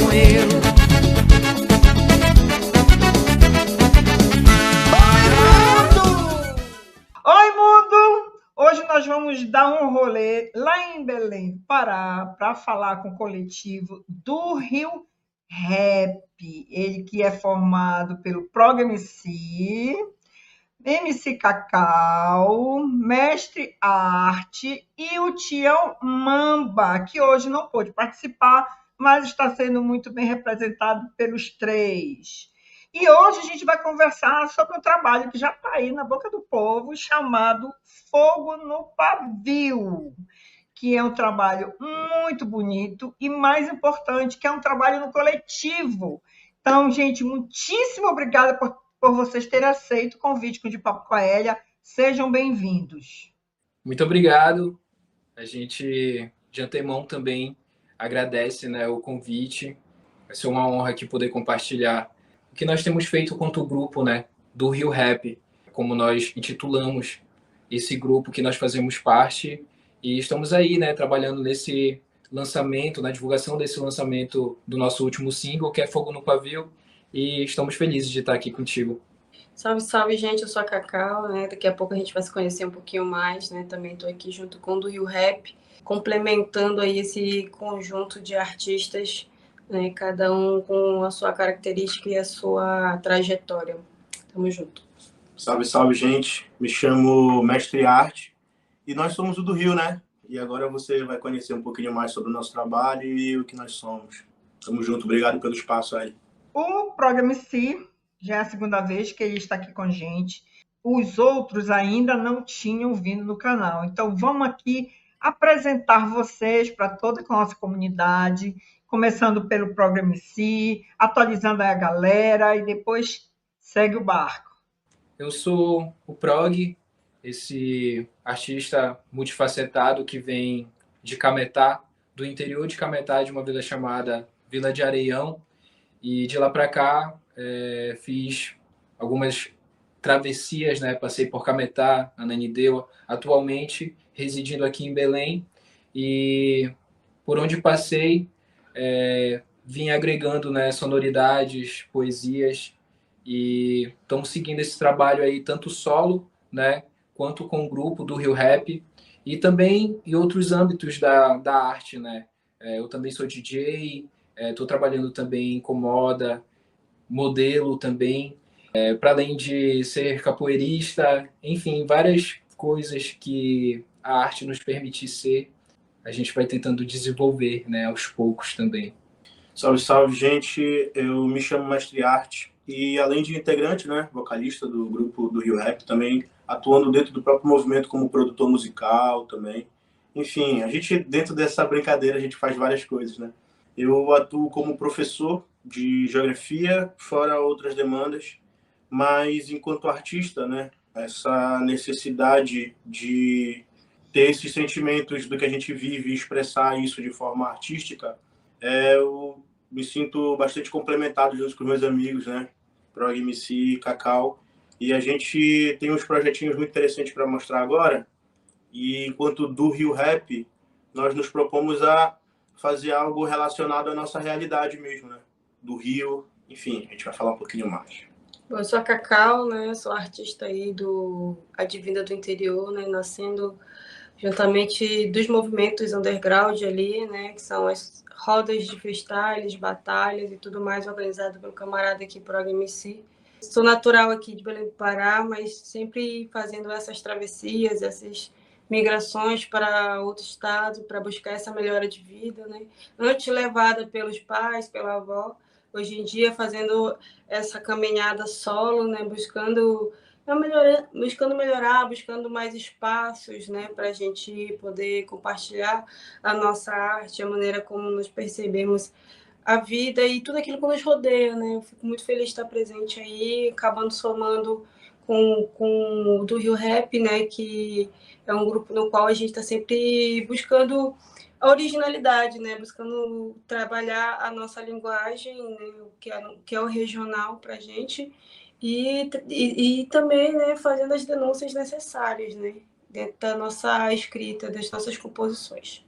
com ele. Oi, mundo! Hoje nós vamos dar um rolê lá em Belém do Pará para falar com o coletivo do Rio Rap. Ele que é formado pelo Prog MC Cacau, Mestre Arte e o Tião Mamba, que hoje não pôde participar, mas está sendo muito bem representado pelos três. E hoje a gente vai conversar sobre um trabalho que já está aí na boca do povo, chamado Fogo no Pavio, que é um trabalho muito bonito e, mais importante, que é um trabalho no coletivo. Então, gente, muitíssimo obrigada por vocês terem aceito o convite com o De Papo com a Elia. Sejam bem-vindos. Muito obrigado. A gente, de antemão, também agradece, né, o convite. Vai ser uma honra aqui poder compartilhar o que nós temos feito quanto grupo, né, do Rio Rap, como nós intitulamos esse grupo que nós fazemos parte. E estamos aí, né, trabalhando nesse lançamento, na divulgação desse lançamento do nosso último single, que é Fogo no Pavio. E estamos felizes de estar aqui contigo. Salve, salve, gente. Eu sou a Cacau, né? Daqui a pouco a gente vai se conhecer um pouquinho mais, né? Também estou aqui junto com o do Rio Rap, complementando aí esse conjunto de artistas, né? Cada um com a sua característica e a sua trajetória. Tamo junto. Salve, salve, gente. Me chamo Mestre Arte e nós somos o do Rio, né? E agora você vai conhecer um pouquinho mais sobre o nosso trabalho e o que nós somos. Tamo junto. Obrigado pelo espaço aí. O Prog MC já é a segunda vez que ele está aqui com a gente. Os outros ainda não tinham vindo no canal. Então, vamos aqui apresentar vocês para toda a nossa comunidade, começando pelo Prog MC, atualizando aí a galera e depois segue o barco. Eu sou o Prog, esse artista multifacetado que vem de Cametá, do interior de Cametá, de uma vila chamada Vila de Areião. E de lá para cá, fiz algumas travessias, né? Passei por Cametá, Ananindeua, atualmente residindo aqui em Belém. E por onde passei, vim agregando, né, sonoridades, poesias. E estamos seguindo esse trabalho aí, tanto solo, né, quanto com o grupo do Rio Rap. E também em outros âmbitos da arte, né? Eu também sou DJ, estou trabalhando também com moda, modelo também, para além de ser capoeirista, enfim, várias coisas que a arte nos permite ser, a gente vai tentando desenvolver, né, aos poucos também. Salve, salve, gente. Eu me chamo Mestre Arte e, além de integrante, né, vocalista do grupo do Rio Rap, também atuando dentro do próprio movimento como produtor musical também. Enfim, a gente, dentro dessa brincadeira, a gente faz várias coisas, né? Eu atuo como professor de geografia, fora outras demandas, mas enquanto artista, né, essa necessidade de ter esses sentimentos do que a gente vive e expressar isso de forma artística, eu me sinto bastante complementado junto com meus amigos, né, Prog MC, Cacau, e a gente tem uns projetinhos muito interessantes para mostrar agora, e enquanto do Rio Rap, nós nos propomos a fazer algo relacionado à nossa realidade mesmo, né? Do Rio, enfim, a gente vai falar um pouquinho mais. Bom, eu sou a Cacau, né? Sou artista aí do Advinda do Interior, né? Nascendo juntamente dos movimentos underground ali, né? Que são as rodas de freestyles, batalhas e tudo mais organizado pelo camarada aqui, Prog MC. Sou natural aqui de Belém do Pará, mas sempre fazendo essas travessias, essas migrações para outro estado, para buscar essa melhora de vida, né? Antes levada pelos pais, pela avó, hoje em dia fazendo essa caminhada solo, né? Buscando melhorar, buscando mais espaços, né? Para a gente poder compartilhar a nossa arte, a maneira como nos percebemos a vida e tudo aquilo que nos rodeia, né? Eu fico muito feliz de estar presente aí, acabando somando com o do Rio Rap, né? Que é um grupo no qual a gente está sempre buscando a originalidade, né? Buscando trabalhar a nossa linguagem, né? que é o regional para a gente, e também, né, fazendo as denúncias necessárias, né? Dentro da nossa escrita, das nossas composições.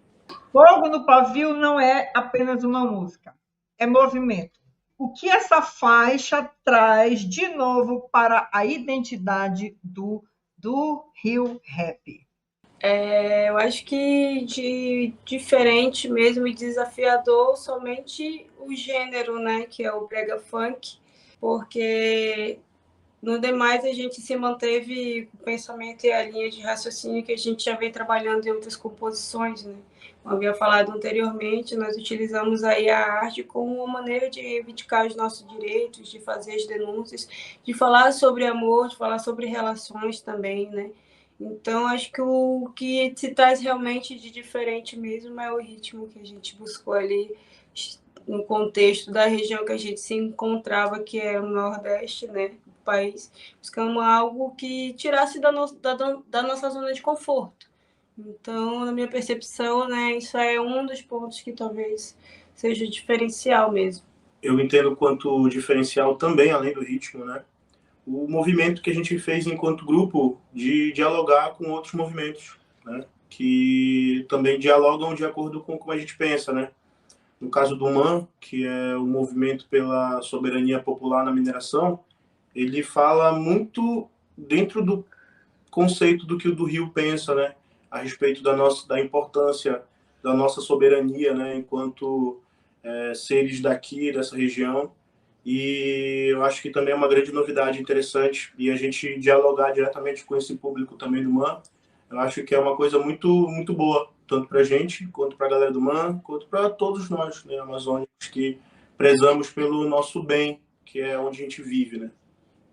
Fogo no Pavio não é apenas uma música. é movimento. O que essa faixa traz de novo para a identidade do Rio Rap? Eu acho que de diferente mesmo e desafiador somente o gênero, né, que é o brega funk, porque no demais a gente se manteve com o pensamento e a linha de raciocínio que a gente já vem trabalhando em outras composições, né? Como havia falado anteriormente, nós utilizamos aí a arte como uma maneira de reivindicar os nossos direitos, de fazer as denúncias, de falar sobre amor, de falar sobre relações também, né? Então, acho que o que se traz realmente de diferente mesmo é o ritmo que a gente buscou ali no contexto da região que a gente se encontrava, que é o Nordeste, né, do país, buscamos algo que tirasse da nossa zona de conforto. Então, na minha percepção, né, isso é um dos pontos que talvez seja diferencial mesmo. Eu entendo quanto diferencial também, além do ritmo, né? O movimento que a gente fez enquanto grupo de dialogar com outros movimentos, né? Que também dialogam de acordo com como a gente pensa, né? No caso do MAN, que é o Movimento pela Soberania Popular na Mineração, ele fala muito dentro do conceito do que o do Rio pensa, né? A respeito da importância da nossa soberania, né? Enquanto seres daqui, dessa região. E eu acho que também é uma grande novidade interessante, e a gente dialogar diretamente com esse público também do MAN, eu acho que é uma coisa muito, muito boa, tanto para a gente, quanto para a galera do MAN, quanto para todos nós, né, amazônicos, que prezamos pelo nosso bem, que é onde a gente vive, né?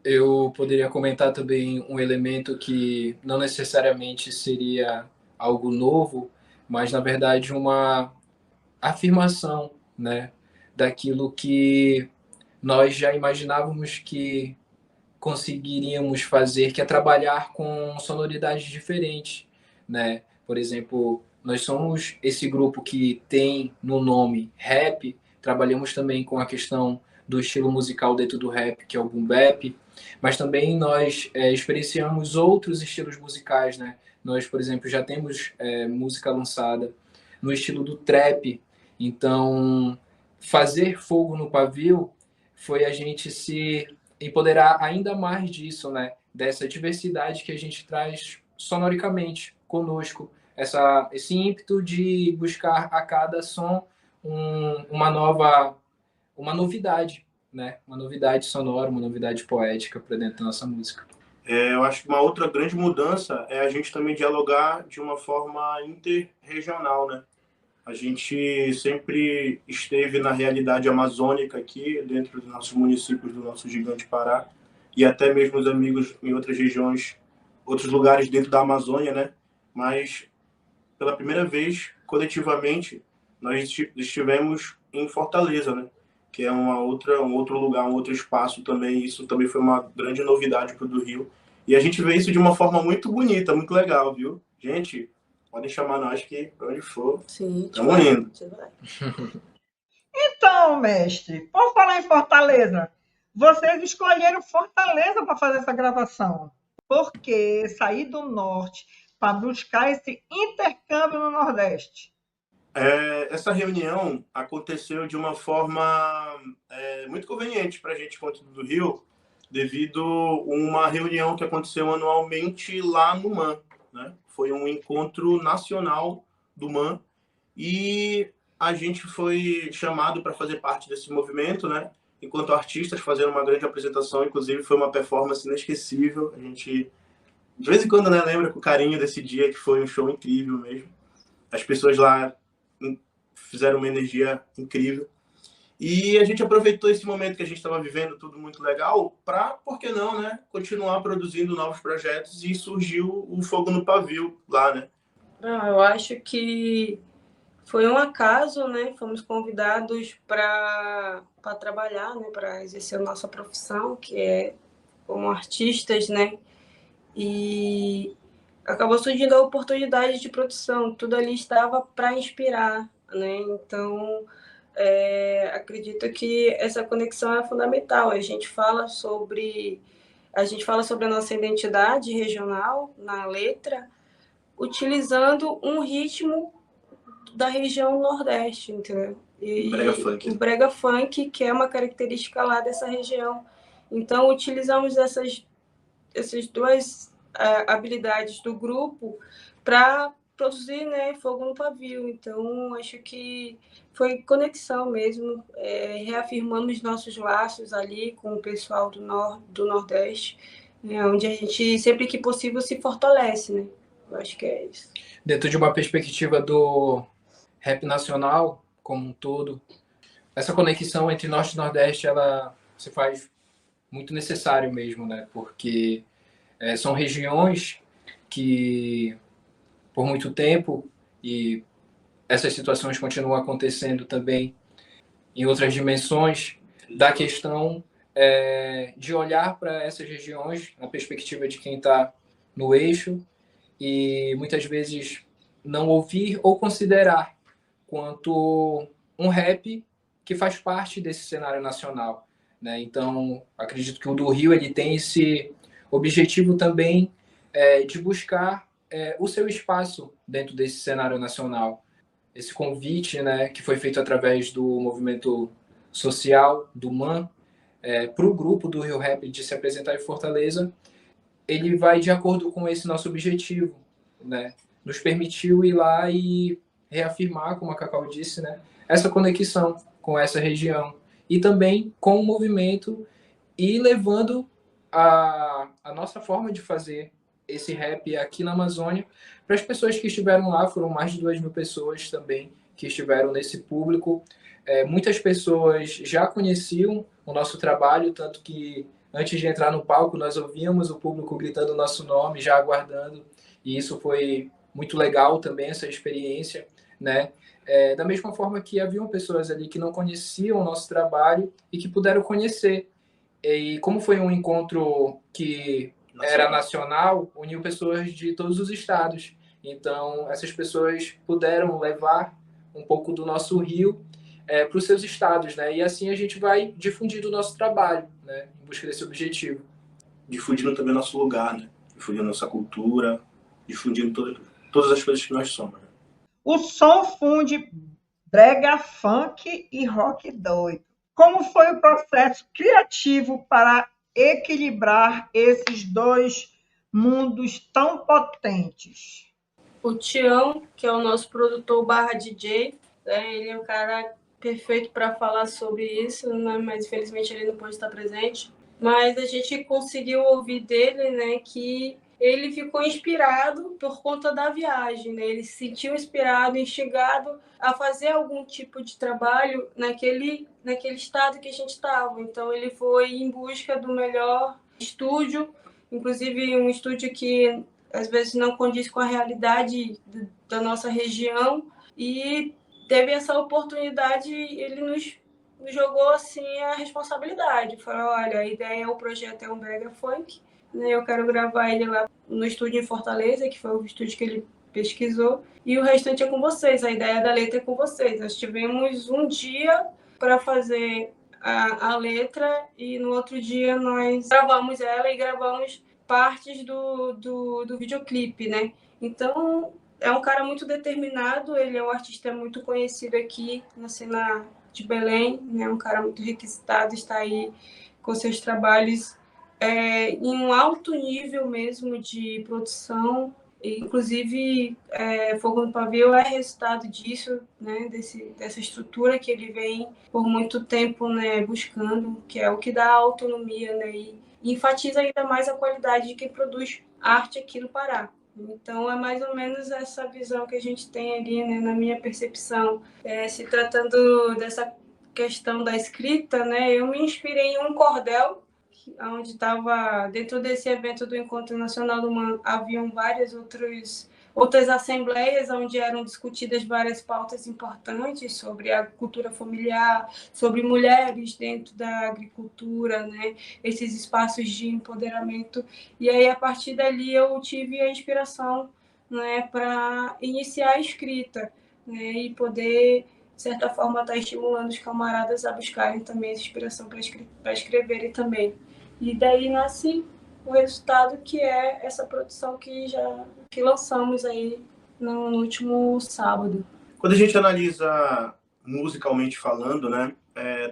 Eu poderia comentar também um elemento que não necessariamente seria algo novo, mas na verdade uma afirmação, né, daquilo que nós já imaginávamos que conseguiríamos fazer, que é trabalhar com sonoridades diferentes, né? Por exemplo, nós somos esse grupo que tem no nome rap, trabalhamos também com a questão do estilo musical dentro do rap, que é o boom bap, mas também nós experienciamos outros estilos musicais, né? Nós, por exemplo, já temos música lançada no estilo do trap, então fazer fogo no pavio foi a gente se empoderar ainda mais disso, né? Dessa diversidade que a gente traz sonoricamente conosco, esse ímpeto de buscar a cada som uma novidade, né? Uma novidade sonora, uma novidade poética para dentro da nossa música. Eu acho que uma outra grande mudança é a gente também dialogar de uma forma interregional, né? A gente sempre esteve na realidade amazônica aqui, dentro dos nossos municípios do nosso gigante Pará, e até mesmo os amigos em outras regiões, outros lugares dentro da Amazônia, né? Mas, pela primeira vez, coletivamente, nós estivemos em Fortaleza, né? Que é um outro lugar, um outro espaço também. Isso também foi uma grande novidade para o do Rio. E a gente vê isso de uma forma muito bonita, muito legal, viu? Gente, podem chamar nós que, para onde for, estamos indo. Então, mestre, por falar em Fortaleza, vocês escolheram Fortaleza para fazer essa gravação. Por que sair do norte para buscar esse intercâmbio no Nordeste? Essa reunião aconteceu de uma forma muito conveniente para a gente, quanto do Rio, devido a uma reunião que aconteceu anualmente lá no MAN, né? Foi um encontro nacional do MAN e a gente foi chamado para fazer parte desse movimento, né? Enquanto artistas, fazendo uma grande apresentação, inclusive foi uma performance inesquecível. A gente, de vez em quando, né, lembra com carinho desse dia, que foi um show incrível mesmo. As pessoas lá fizeram uma energia incrível. E a gente aproveitou esse momento que a gente estava vivendo, tudo muito legal, para, por que não, né, continuar produzindo novos projetos, e surgiu o Fogo no Pavio lá, né? Eu acho que foi um acaso, né? Fomos convidados para trabalhar, né? Para exercer a nossa profissão, que é como artistas, né? E acabou surgindo a oportunidade de produção. Tudo ali estava para inspirar, né? Então, acredito que essa conexão é fundamental. A gente fala sobre a nossa identidade regional na letra, utilizando um ritmo da região Nordeste, entendeu? E Brega funk. o brega funk, que é uma característica lá dessa região. Então, utilizamos essas duas habilidades do grupo para produzir, né, Fogo no Pavio. Então, acho que foi conexão mesmo. Reafirmamos nossos laços ali com o pessoal do Nordeste, né, onde a gente, sempre que possível, se fortalece, né? Eu acho que é isso. Dentro de uma perspectiva do rap nacional como um todo, essa conexão entre Norte e Nordeste, ela se faz muito necessário mesmo, né? Porque são regiões que, por muito tempo, e essas situações continuam acontecendo também em outras dimensões, da questão de olhar para essas regiões na perspectiva de quem está no eixo e muitas vezes não ouvir ou considerar quanto um rap que faz parte desse cenário nacional, né? Então, acredito que o do Rio ele tem esse objetivo também de buscar o seu espaço dentro desse cenário nacional. Esse convite, né, que foi feito através do movimento social do MAN para o grupo do Rio Rap de se apresentar em Fortaleza, ele vai de acordo com esse nosso objetivo, né? Nos permitiu ir lá e reafirmar, como a Cacau disse, né, essa conexão com essa região e também com o movimento e levando a nossa forma de fazer esse rap aqui na Amazônia para as pessoas que estiveram lá. Foram mais de 2.000 pessoas também que estiveram nesse público. Muitas pessoas já conheciam o nosso trabalho, tanto que antes de entrar no palco nós ouvíamos o público gritando o nosso nome, já aguardando, e isso foi muito legal também, essa experiência, né? Da mesma forma que haviam pessoas ali que não conheciam o nosso trabalho e que puderam conhecer. E como foi um encontro que era nacional, uniu pessoas de todos os estados. Então, essas pessoas puderam levar um pouco do nosso Rio para os seus estados, né? E assim a gente vai difundindo o nosso trabalho, né? Em busca desse objetivo. Difundindo também nosso lugar, né? Difundindo nossa cultura, difundindo todas as coisas que nós somos. Né? O som funde brega funk e rock doido. Como foi o processo criativo para equilibrar esses dois mundos tão potentes? O Tião, que é o nosso produtor / DJ, né, ele é o cara perfeito para falar sobre isso, né, mas infelizmente ele não pode estar presente. Mas a gente conseguiu ouvir dele, né, que ele ficou inspirado por conta da viagem, né? Ele se sentiu inspirado, instigado a fazer algum tipo de trabalho naquele estado que a gente estava. Então ele foi em busca do melhor estúdio, inclusive um estúdio que às vezes não condiz com a realidade da nossa região, e teve essa oportunidade. Ele nos jogou assim a responsabilidade, falou: olha, a ideia, o projeto é um brega funk, né? Eu quero gravar ele lá no estúdio em Fortaleza, que foi o estúdio que ele pesquisou, e o restante é com vocês, a ideia da letra é com vocês. Nós tivemos um dia para fazer a letra, e no outro dia nós gravamos ela e gravamos partes do videoclipe, né? Então, é um cara muito determinado, ele é um artista muito conhecido aqui na cena de Belém, né? Um cara muito requisitado, está aí com seus trabalhos em um alto nível mesmo de produção. Inclusive, Fogo no Pavio é resultado disso, né? Dessa estrutura que ele vem por muito tempo, né, buscando, que é o que dá autonomia, né? E enfatiza ainda mais a qualidade de quem produz arte aqui no Pará. Então, é mais ou menos essa visão que a gente tem ali, né, na minha percepção. Se tratando dessa questão da escrita, né, eu me inspirei em um cordel, onde estava, dentro desse evento do Encontro Nacional do MAN, haviam várias outras assembleias onde eram discutidas várias pautas importantes sobre a cultura familiar, sobre mulheres dentro da agricultura, né? Esses espaços de empoderamento. E aí, a partir dali, eu tive a inspiração, né, para iniciar a escrita, né, e poder, de certa forma, estar estimulando os camaradas a buscarem também essa inspiração para escreverem também. E daí nasce o resultado, que é essa produção que lançamos aí no último sábado. Quando a gente analisa musicalmente falando, né,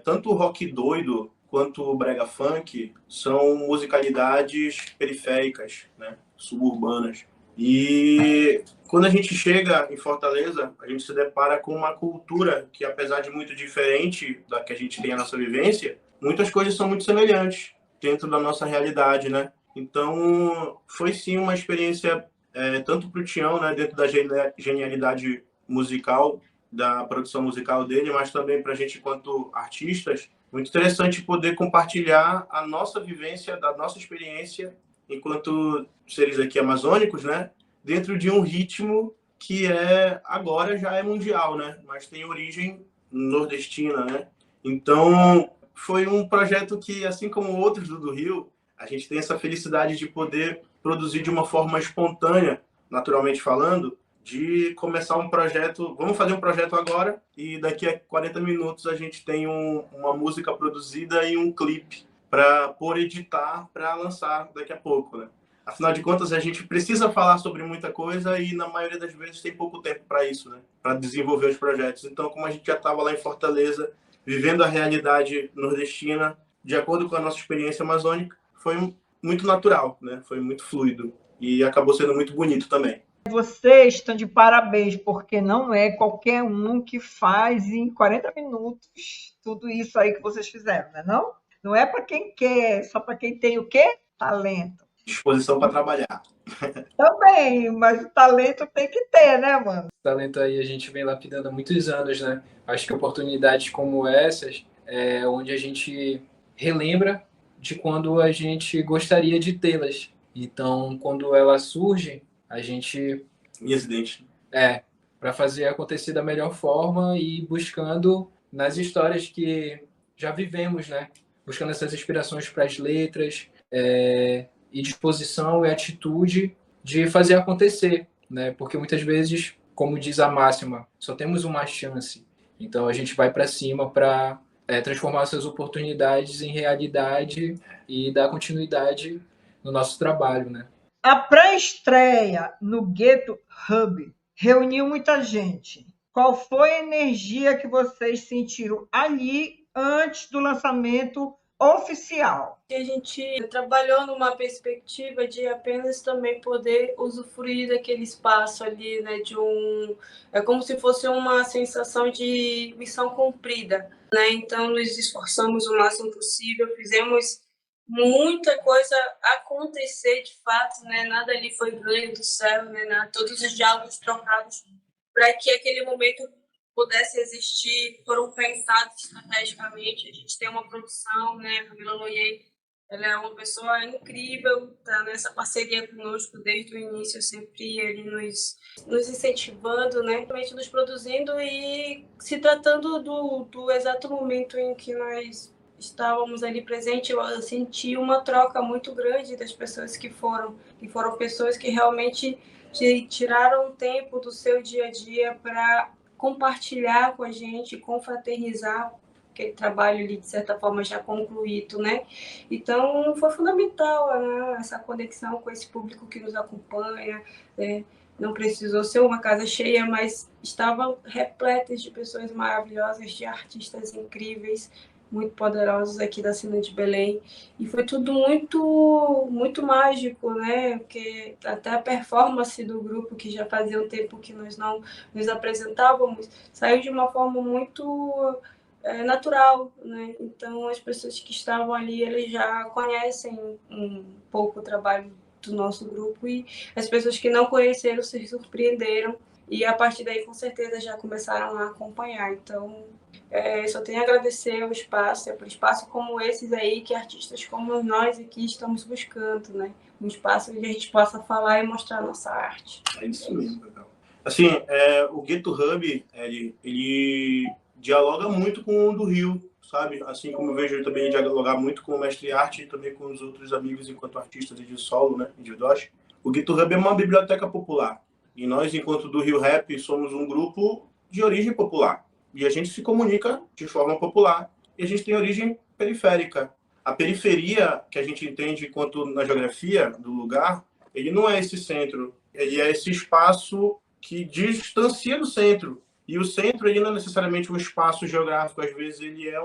tanto o rock doido quanto o brega funk são musicalidades periféricas, né, suburbanas. E quando a gente chega em Fortaleza, a gente se depara com uma cultura que, apesar de muito diferente da que a gente tem a nossa vivência, muitas coisas são muito semelhantes dentro da nossa realidade, né? Então, foi sim uma experiência, tanto para o Tião, né, dentro da genialidade musical, da produção musical dele, mas também para a gente, enquanto artistas, muito interessante poder compartilhar a nossa vivência, da nossa experiência enquanto seres aqui amazônicos, né, dentro de um ritmo que agora já é mundial, né, mas tem origem nordestina, né. Então, foi um projeto que, assim como outros do Rio, a gente tem essa felicidade de poder produzir de uma forma espontânea, naturalmente falando, de começar um projeto. Vamos fazer um projeto agora e daqui a 40 minutos a gente tem uma música produzida e um clipe por editar, para lançar daqui a pouco, né? Afinal de contas, a gente precisa falar sobre muita coisa e, na maioria das vezes, tem pouco tempo para isso, né? Para desenvolver os projetos. Então, como a gente já estava lá em Fortaleza, vivendo a realidade nordestina, de acordo com a nossa experiência amazônica, foi muito natural, né? Foi muito fluido e acabou sendo muito bonito também. Vocês estão de parabéns, porque não é qualquer um que faz em 40 minutos tudo isso aí que vocês fizeram, né? Não é para quem quer, só para quem tem o quê? Talento. Disposição para trabalhar. Também, mas o talento tem que ter, né, mano? Talento aí a gente vem lapidando há muitos anos, né? Acho que oportunidades como essas é onde a gente relembra de quando a gente gostaria de tê-las. Então, quando elas surgem, a gente Incidente. para fazer acontecer da melhor forma e buscando nas histórias que já vivemos, né? Buscando essas inspirações para as letras, e disposição e atitude de fazer acontecer, né? Porque muitas vezes, como diz a máxima, só temos uma chance. Então a gente vai para cima para transformar essas oportunidades em realidade e dar continuidade no nosso trabalho, né? A pré-estreia no Ghetto Hub reuniu muita gente. Qual foi a energia que vocês sentiram ali antes do lançamento oficial? A gente trabalhou numa perspectiva de apenas também poder usufruir daquele espaço ali, né, é como se fosse uma sensação de missão cumprida, né? Então nos esforçamos o máximo possível, fizemos muita coisa acontecer de fato, né? Nada ali foi ganho do céu, né? Todos os diálogos trocados para que aquele momento pudesse existir, foram pensados estrategicamente. A gente tem uma produção, né? A Camila Loyer, ela é uma pessoa incrível, tá nessa parceria conosco desde o início, sempre ali nos incentivando, né? Realmente nos produzindo e se tratando do exato momento em que nós estávamos ali presentes. Eu senti uma troca muito grande das pessoas que foram pessoas que realmente tiraram tempo do seu dia a dia para compartilhar com a gente, confraternizar aquele trabalho ali, de certa forma, já concluído, né? Então, foi fundamental, né, essa conexão com esse público que nos acompanha, né? Não precisou ser uma casa cheia, mas estava repleta de pessoas maravilhosas, de artistas incríveis, muito poderosos aqui da cena de Belém, e foi tudo muito, muito mágico, né? Porque até a performance do grupo, que já fazia um tempo que nós não nos apresentávamos, saiu de uma forma muito natural, né? Então as pessoas que estavam ali, eles já conhecem um pouco o trabalho do nosso grupo, e as pessoas que não conheceram se surpreenderam, e a partir daí com certeza já começaram a acompanhar. Então só tenho a agradecer ao espaço, por espaço como esses aí, que artistas como nós aqui estamos buscando, né? Um espaço onde a gente possa falar e mostrar a nossa arte. É isso mesmo, legal. Assim, o Ghetto Hub, ele dialoga muito com o do Rio, sabe? Assim como eu vejo ele também dialogar muito com o Mestre Arte e também com os outros amigos enquanto artistas de solo, né? Individuais. O Ghetto Hub é uma biblioteca popular. E nós, enquanto do Rio Rap, somos um grupo de origem popular. E a gente se comunica de forma popular. E a gente tem origem periférica. A periferia, que a gente entende enquanto na geografia do lugar, ele não é esse centro. Ele é esse espaço que distancia do centro. E o centro, ele não é necessariamente um espaço geográfico, às vezes ele é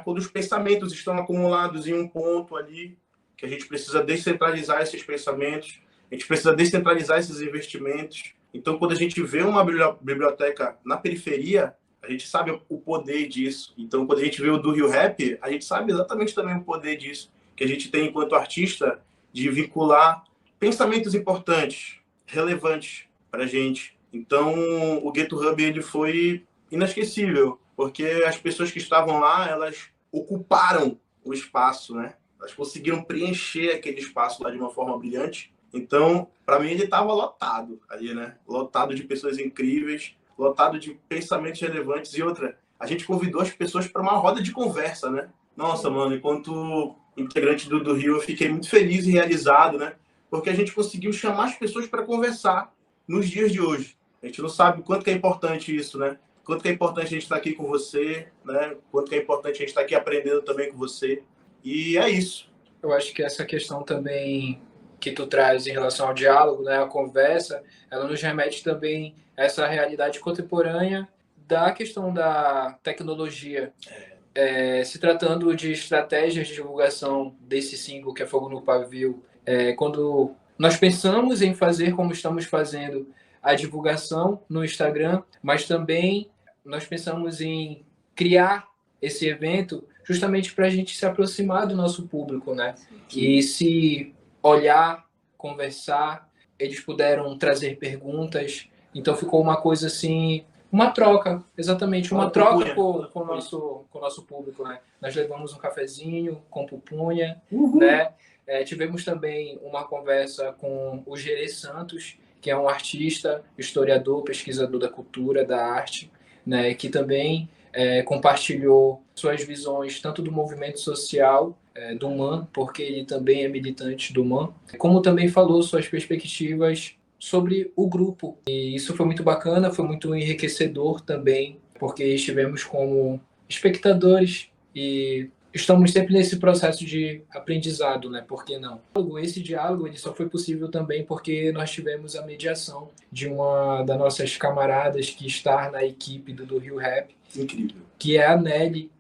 quando os pensamentos estão acumulados em um ponto ali, que a gente precisa descentralizar esses pensamentos, a gente precisa descentralizar esses investimentos. Então, quando a gente vê uma biblioteca na periferia, a gente sabe o poder disso. Então, quando a gente vê o do Rio Rap, a gente sabe exatamente também o poder disso, que a gente tem enquanto artista, de vincular pensamentos importantes, relevantes para a gente. Então, o Ghetto Hub ele foi inesquecível, porque as pessoas que estavam lá, elas ocuparam o espaço, né? Elas conseguiram preencher aquele espaço lá de uma forma brilhante. Então, para mim, ele estava lotado ali, né? Lotado de pessoas incríveis, lotado de pensamentos relevantes. E outra, a gente convidou as pessoas para uma roda de conversa, né? Nossa, mano, enquanto integrante do Rio, eu fiquei muito feliz e realizado, né? Porque a gente conseguiu chamar as pessoas para conversar nos dias de hoje. A gente não sabe o quanto que é importante isso, né? Quanto que é importante a gente estar aqui com você, né? Quanto que é importante a gente estar aqui aprendendo também com você. E é isso. Eu acho que essa questão também que tu traz em relação ao diálogo, né, a conversa, ela nos remete também a essa realidade contemporânea da questão da tecnologia. Se tratando de estratégias de divulgação desse single que é Fogo no Pavio, quando nós pensamos em fazer como estamos fazendo a divulgação no Instagram, mas também nós pensamos em criar esse evento justamente para a gente se aproximar do nosso público, né? E se olhar, conversar, eles puderam trazer perguntas, então ficou uma coisa assim, uma troca, exatamente, uma troca com o nosso público, né? Nós levamos um cafezinho com pupunha, né? Tivemos também uma conversa com o Gerê Santos, que é um artista, historiador, pesquisador da cultura, da arte, né? Que também compartilhou suas visões tanto do movimento social do MAN, porque ele também é militante do MAN, como também falou suas perspectivas sobre o grupo. E isso foi muito bacana, foi muito enriquecedor também, porque estivemos como espectadores e estamos sempre nesse processo de aprendizado, né? Por que não? Esse diálogo ele só foi possível também porque nós tivemos a mediação de uma das nossas camaradas que está na equipe do Rio Rap, Incrível. Que é a Nelly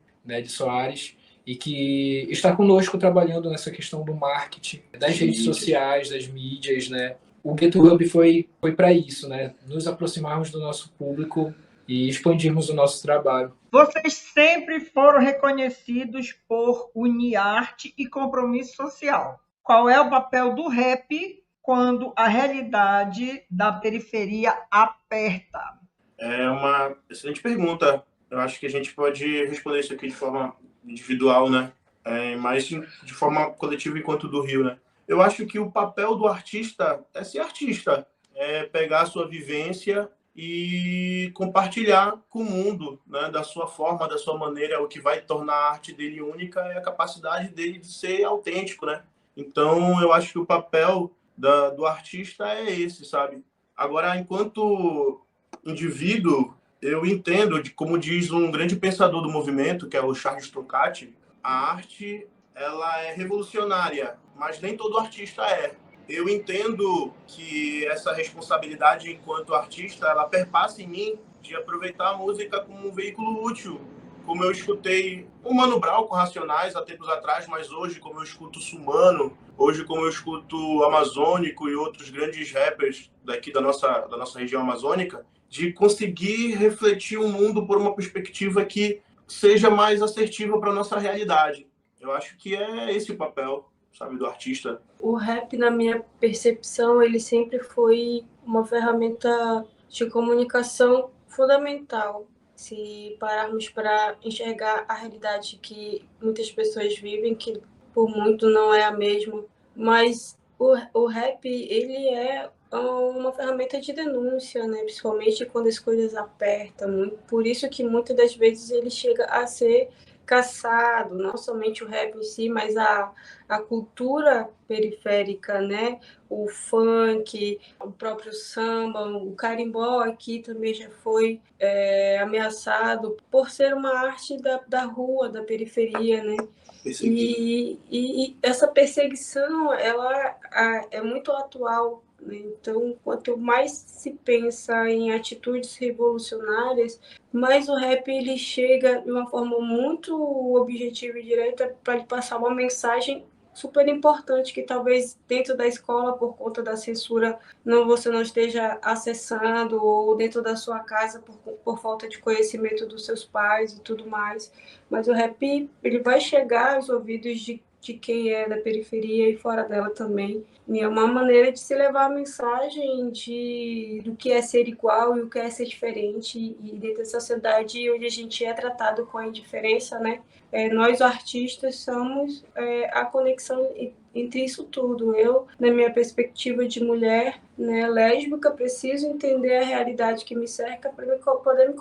Soares, e que está conosco trabalhando nessa questão do marketing, das redes sociais, das mídias, né? O Ghetto Hub foi para isso, né? Nos aproximarmos do nosso público e expandirmos o nosso trabalho. Vocês sempre foram reconhecidos por uniarte e compromisso social. Qual é o papel do rap quando a realidade da periferia aperta? É uma excelente pergunta. Eu acho que a gente pode responder isso aqui de forma individual, né? Mas de forma coletiva enquanto do Rio, né? Eu acho que o papel do artista é ser artista, é pegar a sua vivência e compartilhar com o mundo, né? Da sua forma, da sua maneira. O que vai tornar a arte dele única é a capacidade dele de ser autêntico, né? Então, eu acho que o papel do artista é esse, sabe? Agora, enquanto indivíduo, eu entendo, como diz um grande pensador do movimento, que é o Charles Tronçati, a arte ela é revolucionária, mas nem todo artista é. Eu entendo que essa responsabilidade enquanto artista, ela perpassa em mim de aproveitar a música como um veículo útil, como eu escutei o Mano Brown com Racionais há tempos atrás, mas hoje como eu escuto Sumano, hoje como eu escuto Amazônico e outros grandes rappers daqui da nossa região amazônica, de conseguir refletir o mundo por uma perspectiva que seja mais assertiva para a nossa realidade. Eu acho que é esse o papel, sabe, do artista. O rap, na minha percepção, ele sempre foi uma ferramenta de comunicação fundamental. Se pararmos para enxergar a realidade que muitas pessoas vivem, que por muito não é a mesma, mas o rap, ele é uma ferramenta de denúncia, né? Principalmente quando as coisas apertam. Por isso que muitas das vezes ele chega a ser caçado, não somente o rap em si, mas a cultura periférica, né? O funk, o próprio samba, o carimbó aqui também já foi ameaçado por ser uma arte da rua, da periferia, né? E essa perseguição, ela é muito atual né? Então, quanto mais se pensa em atitudes revolucionárias, mais o rap ele chega de uma forma muito objetiva e direta para lhe passar uma mensagem super importante que talvez dentro da escola, por conta da censura, você não esteja acessando, ou dentro da sua casa por falta de conhecimento dos seus pais e tudo mais. Mas o rap ele vai chegar aos ouvidos de quem é da periferia e fora dela também. E é uma maneira de se levar a mensagem do que é ser igual e o que é ser diferente. E dentro da sociedade onde a gente é tratado com a indiferença, né? Nós, artistas, somos a conexão entre isso tudo. Eu, na minha perspectiva de mulher, né, lésbica, preciso entender a realidade que me cerca para poder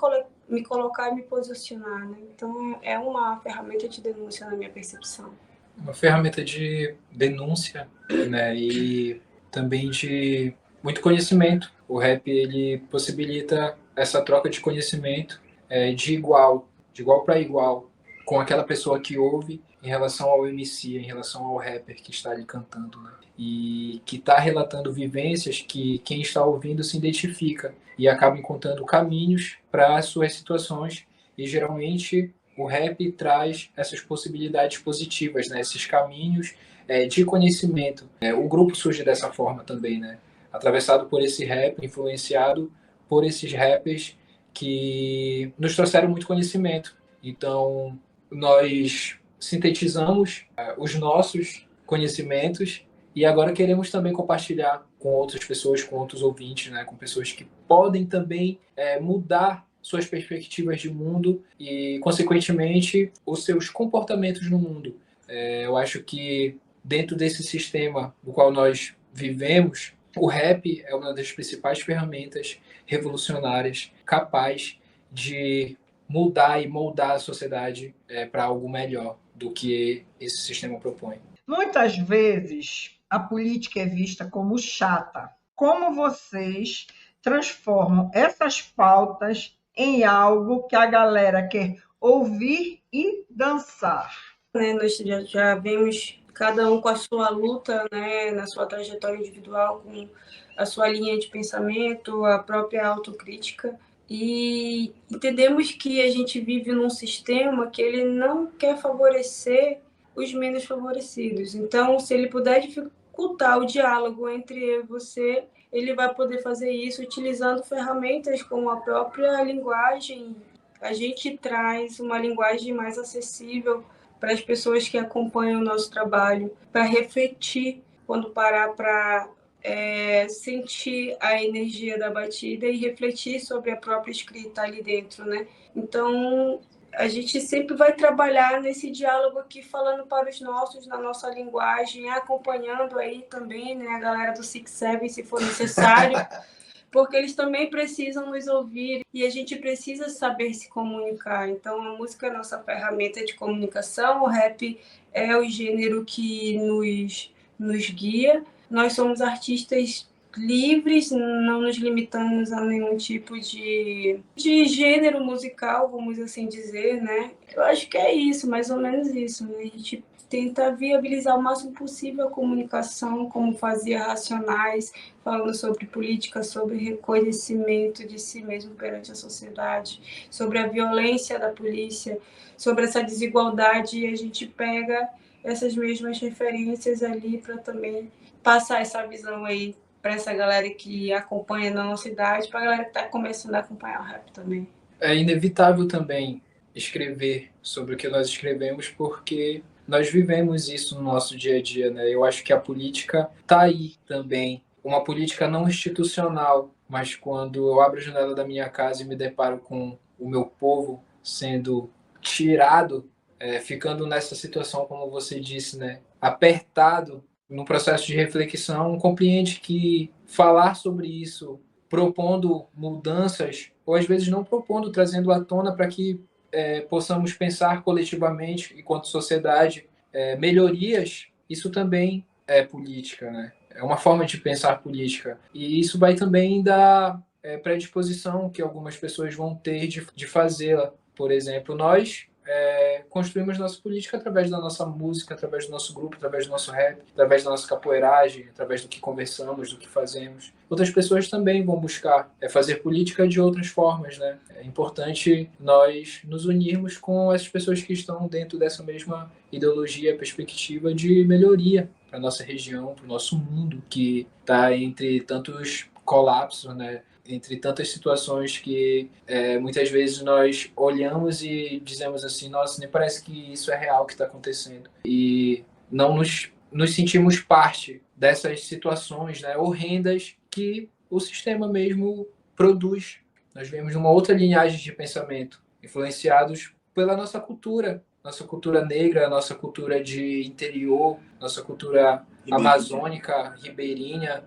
me colocar e me posicionar. Né? Então, é uma ferramenta de denúncia na minha percepção. Uma ferramenta de denúncia, né, e também de muito conhecimento. O rap ele possibilita essa troca de conhecimento de igual para igual, com aquela pessoa que ouve em relação ao MC, em relação ao rapper que está ali cantando, né? E que está relatando vivências que quem está ouvindo se identifica e acaba encontrando caminhos para as suas situações. E geralmente o rap traz essas possibilidades positivas, né? Esses caminhos de conhecimento. O grupo surge dessa forma também, né? Atravessado por esse rap, influenciado por esses rappers que nos trouxeram muito conhecimento. Então, nós sintetizamos os nossos conhecimentos e agora queremos também compartilhar com outras pessoas, com outros ouvintes, né? Com pessoas que podem também mudar suas perspectivas de mundo e, consequentemente, os seus comportamentos no mundo. Eu acho que dentro desse sistema no qual nós vivemos, o rap é uma das principais ferramentas revolucionárias capaz de mudar e moldar a sociedade para algo melhor do que esse sistema propõe. Muitas vezes a política é vista como chata. Como vocês transformam essas pautas em algo que a galera quer ouvir e dançar? Nós já vemos cada um com a sua luta, né, na sua trajetória individual, com a sua linha de pensamento, a própria autocrítica. E entendemos que a gente vive num sistema que ele não quer favorecer os menos favorecidos. Então, se ele puder dificultar o diálogo entre eu e você, ele vai poder fazer isso utilizando ferramentas como a própria linguagem. A gente traz uma linguagem mais acessível para as pessoas que acompanham o nosso trabalho, para refletir quando parar para sentir a energia da batida e refletir sobre a própria escrita ali dentro, né? Então, a gente sempre vai trabalhar nesse diálogo aqui, falando para os nossos, na nossa linguagem, acompanhando aí também, né, a galera do Six Seven, se for necessário, porque eles também precisam nos ouvir e a gente precisa saber se comunicar. Então, a música é a nossa ferramenta de comunicação, o rap é o gênero que nos guia. Nós somos artistas livres, não nos limitamos a nenhum tipo de gênero musical, vamos assim dizer, né? Eu acho que é isso, mais ou menos isso, né? A gente tenta viabilizar o máximo possível a comunicação, como fazia Racionais, falando sobre política, sobre reconhecimento de si mesmo perante a sociedade, sobre a violência da polícia, sobre essa desigualdade, e a gente pega essas mesmas referências ali para também passar essa visão aí para essa galera que acompanha na nossa idade, para a galera que está começando a acompanhar o rap também. É inevitável também escrever sobre o que nós escrevemos, porque nós vivemos isso no nosso dia a dia, né? Eu acho que a política está aí também. Uma política não institucional, mas quando eu abro a janela da minha casa e me deparo com o meu povo sendo tirado, ficando nessa situação, como você disse, né? Apertado, no processo de reflexão, compreende que falar sobre isso, propondo mudanças, ou às vezes não propondo, trazendo à tona para que possamos pensar coletivamente, enquanto sociedade, melhorias, isso também é política, né? É uma forma de pensar política. E isso vai também da predisposição que algumas pessoas vão ter de fazê-la. Por exemplo, nós, construímos nossa política através da nossa música, através do nosso grupo, através do nosso rap, através da nossa capoeiragem, através do que conversamos, do que fazemos. Outras pessoas também vão buscar fazer política de outras formas, né? É importante nós nos unirmos com essas pessoas que estão dentro dessa mesma ideologia, perspectiva de melhoria para a nossa região, para o nosso mundo, que está entre tantos colapsos, né? Entre tantas situações que muitas vezes nós olhamos e dizemos assim, nossa, nem parece que isso é real que está acontecendo. E não nos sentimos parte dessas situações, né, horrendas que o sistema mesmo produz. Nós vemos uma outra linhagem de pensamento, influenciados pela nossa cultura negra, nossa cultura de interior, nossa cultura amazônica, ribeirinha,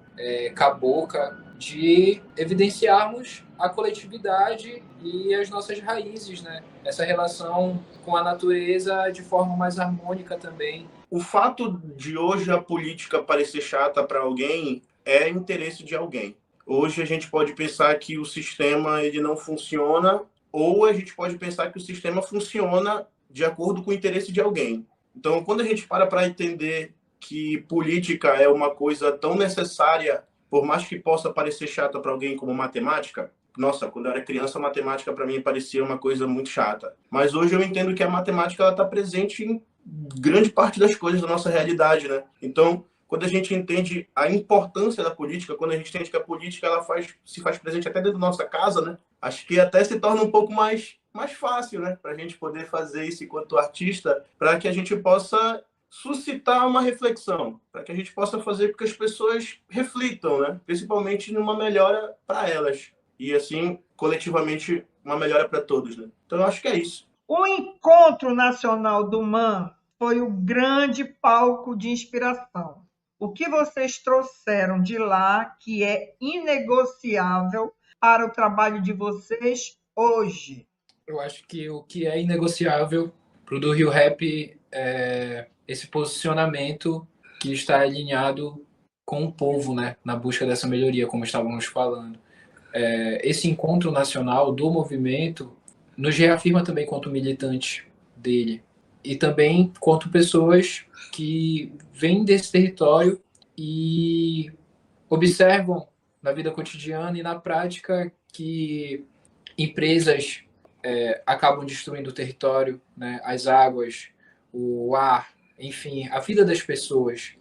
cabocla, de evidenciarmos a coletividade e as nossas raízes, né? Essa relação com a natureza de forma mais harmônica também. O fato de hoje a política parecer chata para alguém é interesse de alguém. Hoje a gente pode pensar que o sistema ele não funciona, ou a gente pode pensar que o sistema funciona de acordo com o interesse de alguém. Então, quando a gente para entender que política é uma coisa tão necessária, por mais que possa parecer chata para alguém como matemática, nossa, quando eu era criança, a matemática para mim parecia uma coisa muito chata. Mas hoje eu entendo que a matemática está presente em grande parte das coisas da nossa realidade, né? Então, quando a gente entende a importância da política, quando a gente entende que a política ela se faz presente até dentro da nossa casa, né? Acho que até se torna um pouco mais fácil, né? Para a gente poder fazer isso enquanto artista, para que a gente possa suscitar uma reflexão, para que a gente possa fazer com que as pessoas reflitam, né? Principalmente numa melhora para elas. E assim, coletivamente, uma melhora para todos, né? Então, eu acho que é isso. O Encontro Nacional do MAN foi o grande palco de inspiração. O que vocês trouxeram de lá que é inegociável para o trabalho de vocês hoje? Eu acho que o que é inegociável para o do Rio Rap é esse posicionamento que está alinhado com o povo, né, na busca dessa melhoria, como estávamos falando. Esse encontro nacional do movimento nos reafirma também quanto militante dele e também quanto pessoas que vêm desse território e observam na vida cotidiana e na prática que empresas acabam destruindo o território, né, as águas, o ar, enfim, a vida das pessoas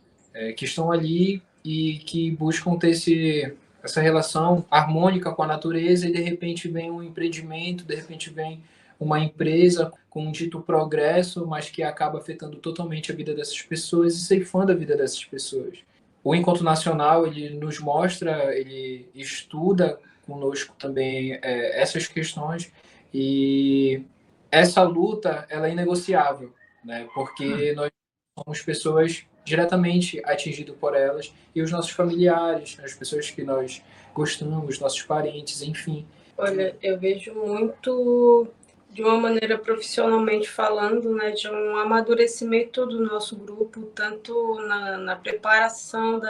que estão ali e que buscam ter essa relação harmônica com a natureza e de repente vem um empreendimento, de repente vem uma empresa com um dito progresso, mas que acaba afetando totalmente a vida dessas pessoas e ceifando a vida dessas pessoas. O Encontro Nacional, ele nos mostra, ele estuda conosco também essas questões e essa luta, ela é inegociável, né? Porque nós somos pessoas diretamente atingidas por elas e os nossos familiares, as pessoas que nós gostamos, nossos parentes, enfim. Olha, eu vejo muito, de uma maneira profissionalmente falando, né, de um amadurecimento do nosso grupo, tanto na preparação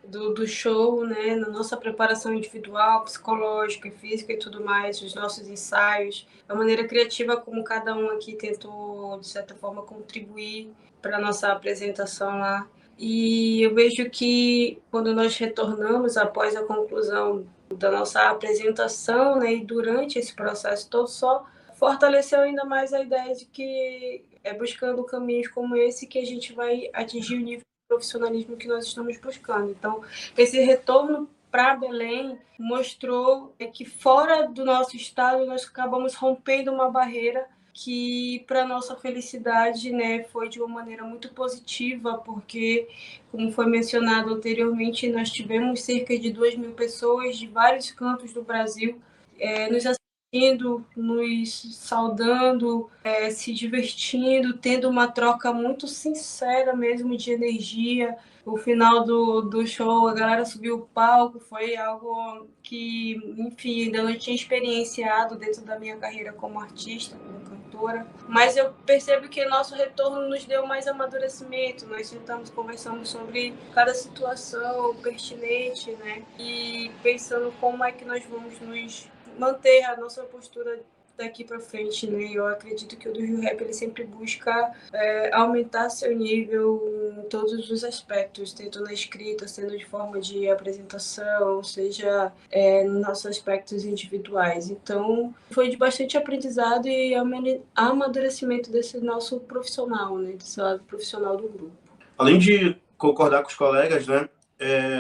do show, né, na nossa preparação individual, psicológica, física e tudo mais, os nossos ensaios, a maneira criativa como cada um aqui tentou, de certa forma, contribuir para a nossa apresentação lá. E eu vejo que quando nós retornamos após a conclusão da nossa apresentação, né, e durante esse processo todo, só fortaleceu ainda mais a ideia de que é buscando caminhos como esse que a gente vai atingir o nível de profissionalismo que nós estamos buscando. Então, esse retorno para Belém mostrou que fora do nosso estado nós acabamos rompendo uma barreira que, para nossa felicidade, né, foi de uma maneira muito positiva, porque, como foi mencionado anteriormente, nós tivemos cerca de 2.000 pessoas de vários cantos do Brasil nos assistindo, nos saudando, se divertindo, tendo uma troca muito sincera mesmo de energia. O final do show, a galera subiu o palco, foi algo que, enfim, ainda não tinha experienciado dentro da minha carreira como artista, como cantora. Mas eu percebo que nosso retorno nos deu mais amadurecimento. Nós sentamos conversando sobre cada situação pertinente, né? E pensando como é que nós vamos nos manter a nossa postura daqui para frente, né? Eu acredito que o do Rio Rap ele sempre busca aumentar seu nível em todos os aspectos, tanto na escrita, sendo de forma de apresentação, seja nos nossos aspectos individuais. Então, foi de bastante aprendizado e amadurecimento desse nosso profissional, né? Desse lado profissional do grupo. Além de concordar com os colegas, né?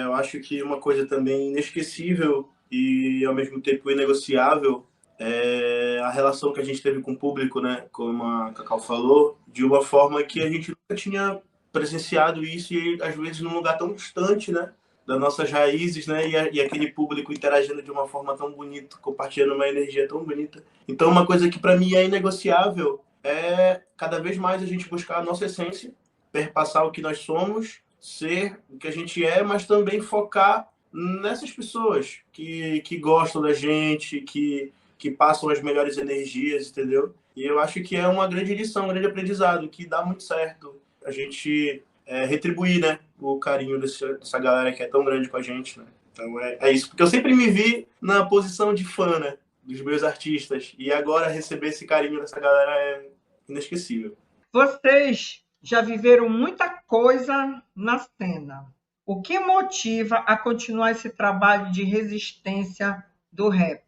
Eu acho que uma coisa também inesquecível e, ao mesmo tempo, inegociável é a relação que a gente teve com o público, né? Como a Cacau falou, de uma forma que a gente nunca tinha presenciado isso e, às vezes, num lugar tão distante, né? Das nossas raízes, né? E aquele público interagindo de uma forma tão bonita, compartilhando uma energia tão bonita. Então, uma coisa que, para mim, é inegociável é, cada vez mais, a gente buscar a nossa essência, perpassar o que nós somos, ser o que a gente é, mas também focar nessas pessoas que gostam da gente, que passam as melhores energias, entendeu? E eu acho que é uma grande lição, um grande aprendizado, que dá muito certo a gente retribuir, né, o carinho dessa galera que é tão grande com a gente, né? Então é isso, porque eu sempre me vi na posição de fã, né, dos meus artistas, e agora receber esse carinho dessa galera é inesquecível. Vocês já viveram muita coisa na cena. O que motiva a continuar esse trabalho de resistência do rap?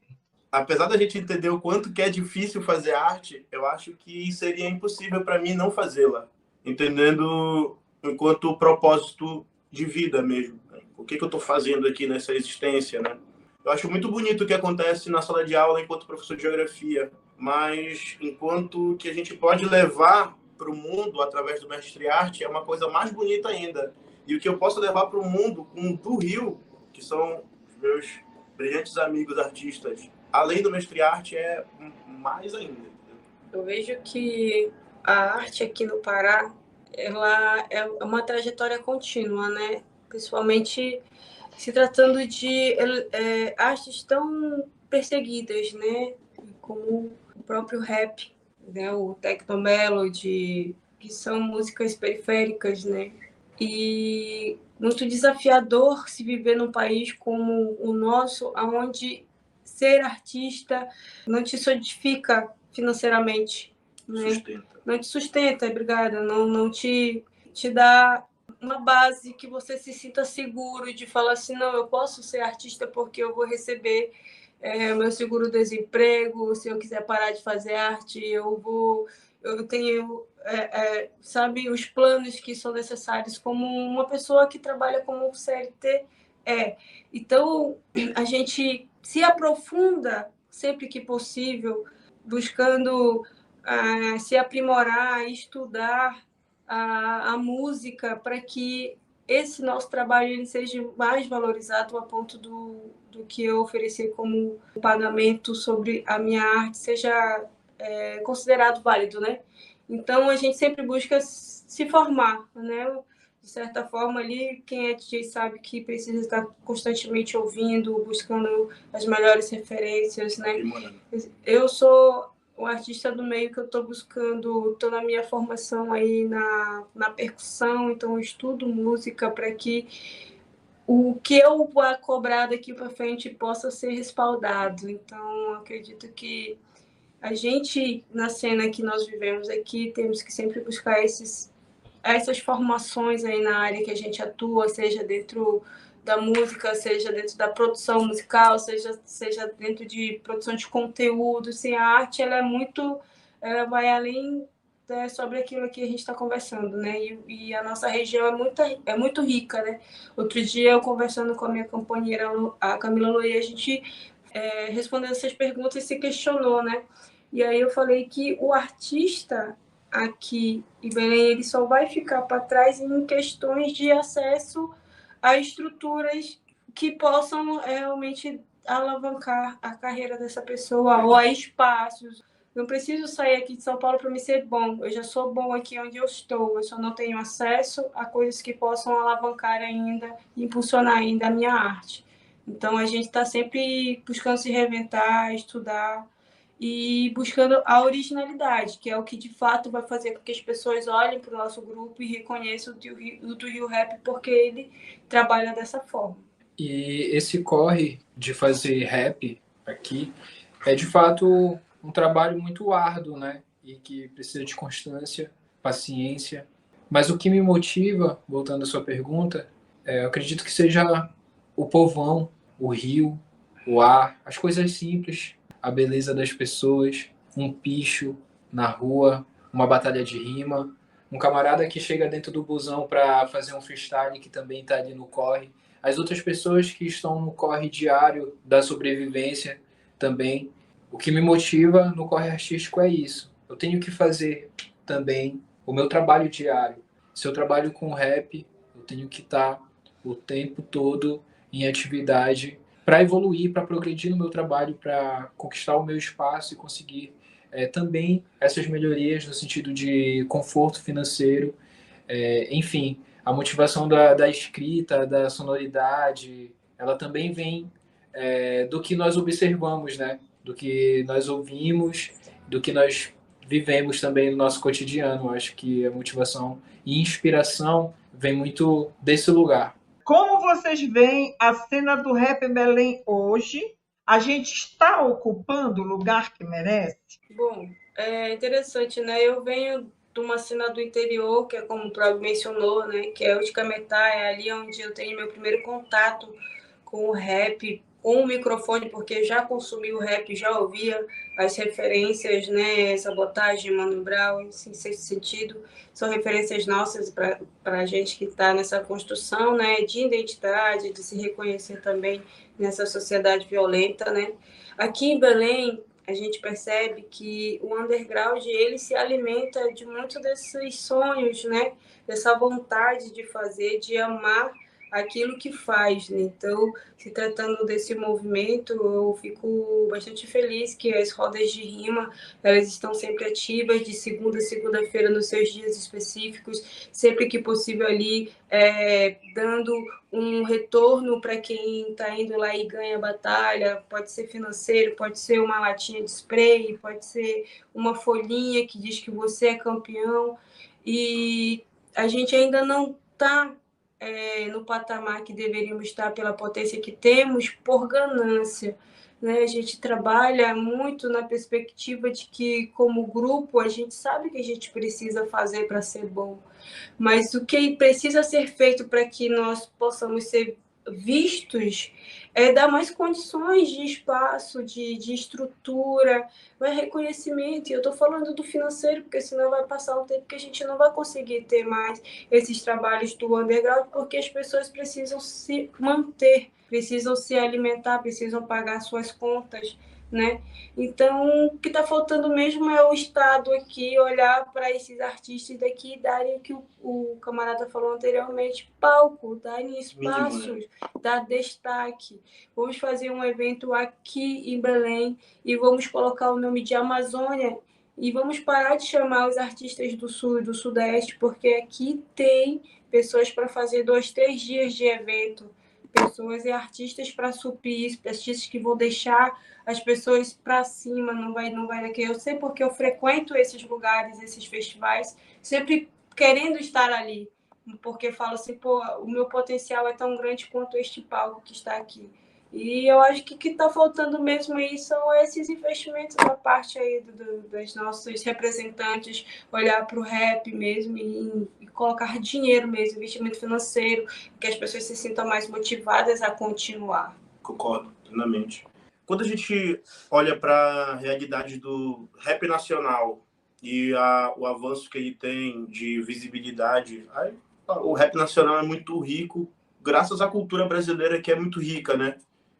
Apesar da gente entender o quanto que é difícil fazer arte, eu acho que seria impossível para mim não fazê-la, entendendo enquanto propósito de vida mesmo. Né? O que eu estou fazendo aqui nessa existência, né? Eu acho muito bonito o que acontece na sala de aula enquanto professor de geografia, mas enquanto que a gente pode levar para o mundo através do mestre arte é uma coisa mais bonita ainda. E o que eu posso levar para o mundo do Rio, que são os meus brilhantes amigos artistas, além do mestre arte, é mais ainda. Eu vejo que a arte aqui no Pará, ela é uma trajetória contínua, né? Principalmente se tratando de artes tão perseguidas, né? Como o próprio rap, né? O technomelody, que são músicas periféricas, né? E muito desafiador se viver num país como o nosso, onde ser artista não te solidifica financeiramente, né? Não te sustenta, obrigada, não te dá uma base que você se sinta seguro de falar assim, não, eu posso ser artista porque eu vou receber meu seguro-desemprego, se eu quiser parar de fazer arte, eu tenho, sabe, os planos que são necessários como uma pessoa que trabalha como CLT. Então, a gente se aprofunda sempre que possível, buscando se aprimorar, estudar a música para que esse nosso trabalho ele seja mais valorizado a ponto do que eu oferecer como pagamento sobre a minha arte seja considerado válido, né? Então, a gente sempre busca se formar, né? De certa forma, ali, quem é DJ sabe que precisa estar constantemente ouvindo, buscando as melhores referências, né? Eu sou um artista do meio que eu estou buscando, estou na minha formação aí na percussão, então eu estudo música para que o que eu vou cobrar daqui para frente possa ser respaldado. Então, acredito que a gente, na cena que nós vivemos aqui, temos que sempre buscar essas formações aí na área que a gente atua, seja dentro da música, seja dentro da produção musical, seja dentro de produção de conteúdo. Assim, a arte ela vai além sobre aquilo que a gente está conversando, né? E a nossa região é muito rica, né? Outro dia, eu conversando com a minha companheira, a Camila Loia, a gente respondendo essas perguntas se questionou, né? E aí eu falei que o artista aqui em Belém, ele só vai ficar para trás em questões de acesso a estruturas que possam realmente alavancar a carreira dessa pessoa ou a espaços. Não preciso sair aqui de São Paulo para me ser bom. Eu já sou bom aqui onde eu estou. Eu só não tenho acesso a coisas que possam alavancar ainda, impulsionar ainda a minha arte. Então, a gente está sempre buscando se reinventar, estudar e buscando a originalidade, que é o que de fato vai fazer com que as pessoas olhem para o nosso grupo e reconheçam o do Rio Rap, porque ele trabalha dessa forma. E esse corre de fazer rap aqui é de fato um trabalho muito árduo, né? E que precisa de constância, paciência. Mas o que me motiva, voltando à sua pergunta, eu acredito que seja o povão, o rio, o ar, as coisas simples, a beleza das pessoas, um picho na rua, uma batalha de rima, um camarada que chega dentro do busão para fazer um freestyle que também está ali no corre, as outras pessoas que estão no corre diário da sobrevivência também. O que me motiva no corre artístico é isso. Eu tenho que fazer também o meu trabalho diário. Se eu trabalho com rap, eu tenho que estar o tempo todo em atividade para evoluir, para progredir no meu trabalho, para conquistar o meu espaço e conseguir também essas melhorias no sentido de conforto financeiro, enfim, a motivação da escrita, da sonoridade, ela também vem do que nós observamos, né? Do que nós ouvimos, do que nós vivemos também no nosso cotidiano. Acho que a motivação e inspiração vem muito desse lugar. Como vocês veem a cena do rap em Belém hoje? A gente está ocupando o lugar que merece? Bom, é interessante, né? Eu venho de uma cena do interior, que é como o Prog mencionou, né? Que é o de Cametá, é ali onde eu tenho meu primeiro contato com o rap, com o microfone, porque já consumi o rap, já ouvia as referências, né? Sabotagem, Mano Brown, em certo sentido, são referências nossas para a gente que está nessa construção, né? De identidade, de se reconhecer também nessa sociedade violenta, né? Aqui em Belém, a gente percebe que o underground ele se alimenta de muito desses sonhos, né? Dessa vontade de fazer, de amar aquilo que faz, né? Então, se tratando desse movimento, eu fico bastante feliz que as rodas de rima, elas estão sempre ativas, de segunda a segunda-feira, nos seus dias específicos, sempre que possível ali, dando um retorno para quem está indo lá e ganha a batalha, pode ser financeiro, pode ser uma latinha de spray, pode ser uma folhinha que diz que você é campeão, e a gente ainda não está no patamar que deveríamos estar pela potência que temos, por ganância. Né? A gente trabalha muito na perspectiva de que, como grupo, a gente sabe o que a gente precisa fazer para ser bom, mas o que precisa ser feito para que nós possamos ser vistos é dar mais condições de espaço, de estrutura, reconhecimento. E eu estou falando do financeiro, porque senão vai passar um tempo que a gente não vai conseguir ter mais esses trabalhos do underground, porque as pessoas precisam se manter, precisam se alimentar, precisam pagar suas contas, né? Então, o que está faltando mesmo é o Estado aqui olhar para esses artistas daqui e darem o que o camarada falou anteriormente, palco, darem espaços, dar destaque. Vamos fazer um evento aqui em Belém e vamos colocar o nome de Amazônia e vamos parar de chamar os artistas do Sul e do Sudeste, porque aqui tem pessoas para fazer 2, 3 dias de evento, pessoas e artistas para suprir isso, artistas que vão deixar as pessoas para cima, não vai daqui. Eu sei porque eu frequento esses lugares, esses festivais, sempre querendo estar ali, porque falo assim, pô, o meu potencial é tão grande quanto este palco que está aqui. E eu acho que o que está faltando mesmo aí são esses investimentos da parte aí dos nossos representantes, olhar para o rap mesmo e colocar dinheiro mesmo, investimento financeiro, que as pessoas se sintam mais motivadas a continuar. Concordo plenamente. Quando a gente olha para a realidade do rap nacional e o avanço que ele tem de visibilidade, o rap nacional é muito rico, graças à cultura brasileira que é muito rica, né?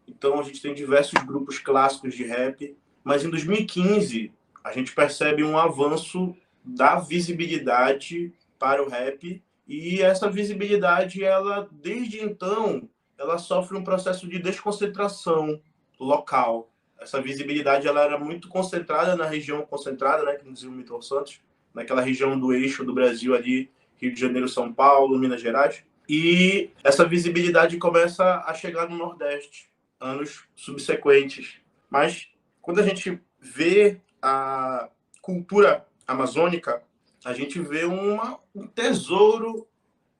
Então a gente tem diversos grupos clássicos de rap, mas em 2015 a gente percebe um avanço da visibilidade para o rap, e essa visibilidade, ela desde então, ela sofre um processo de desconcentração local. Essa visibilidade ela era muito concentrada na região concentrada, né, que dizia o Milton Santos, naquela região do eixo do Brasil ali, Rio de Janeiro, São Paulo, Minas Gerais. E essa visibilidade começa a chegar no Nordeste, anos subsequentes. Mas quando a gente vê a cultura amazônica, a gente vê um tesouro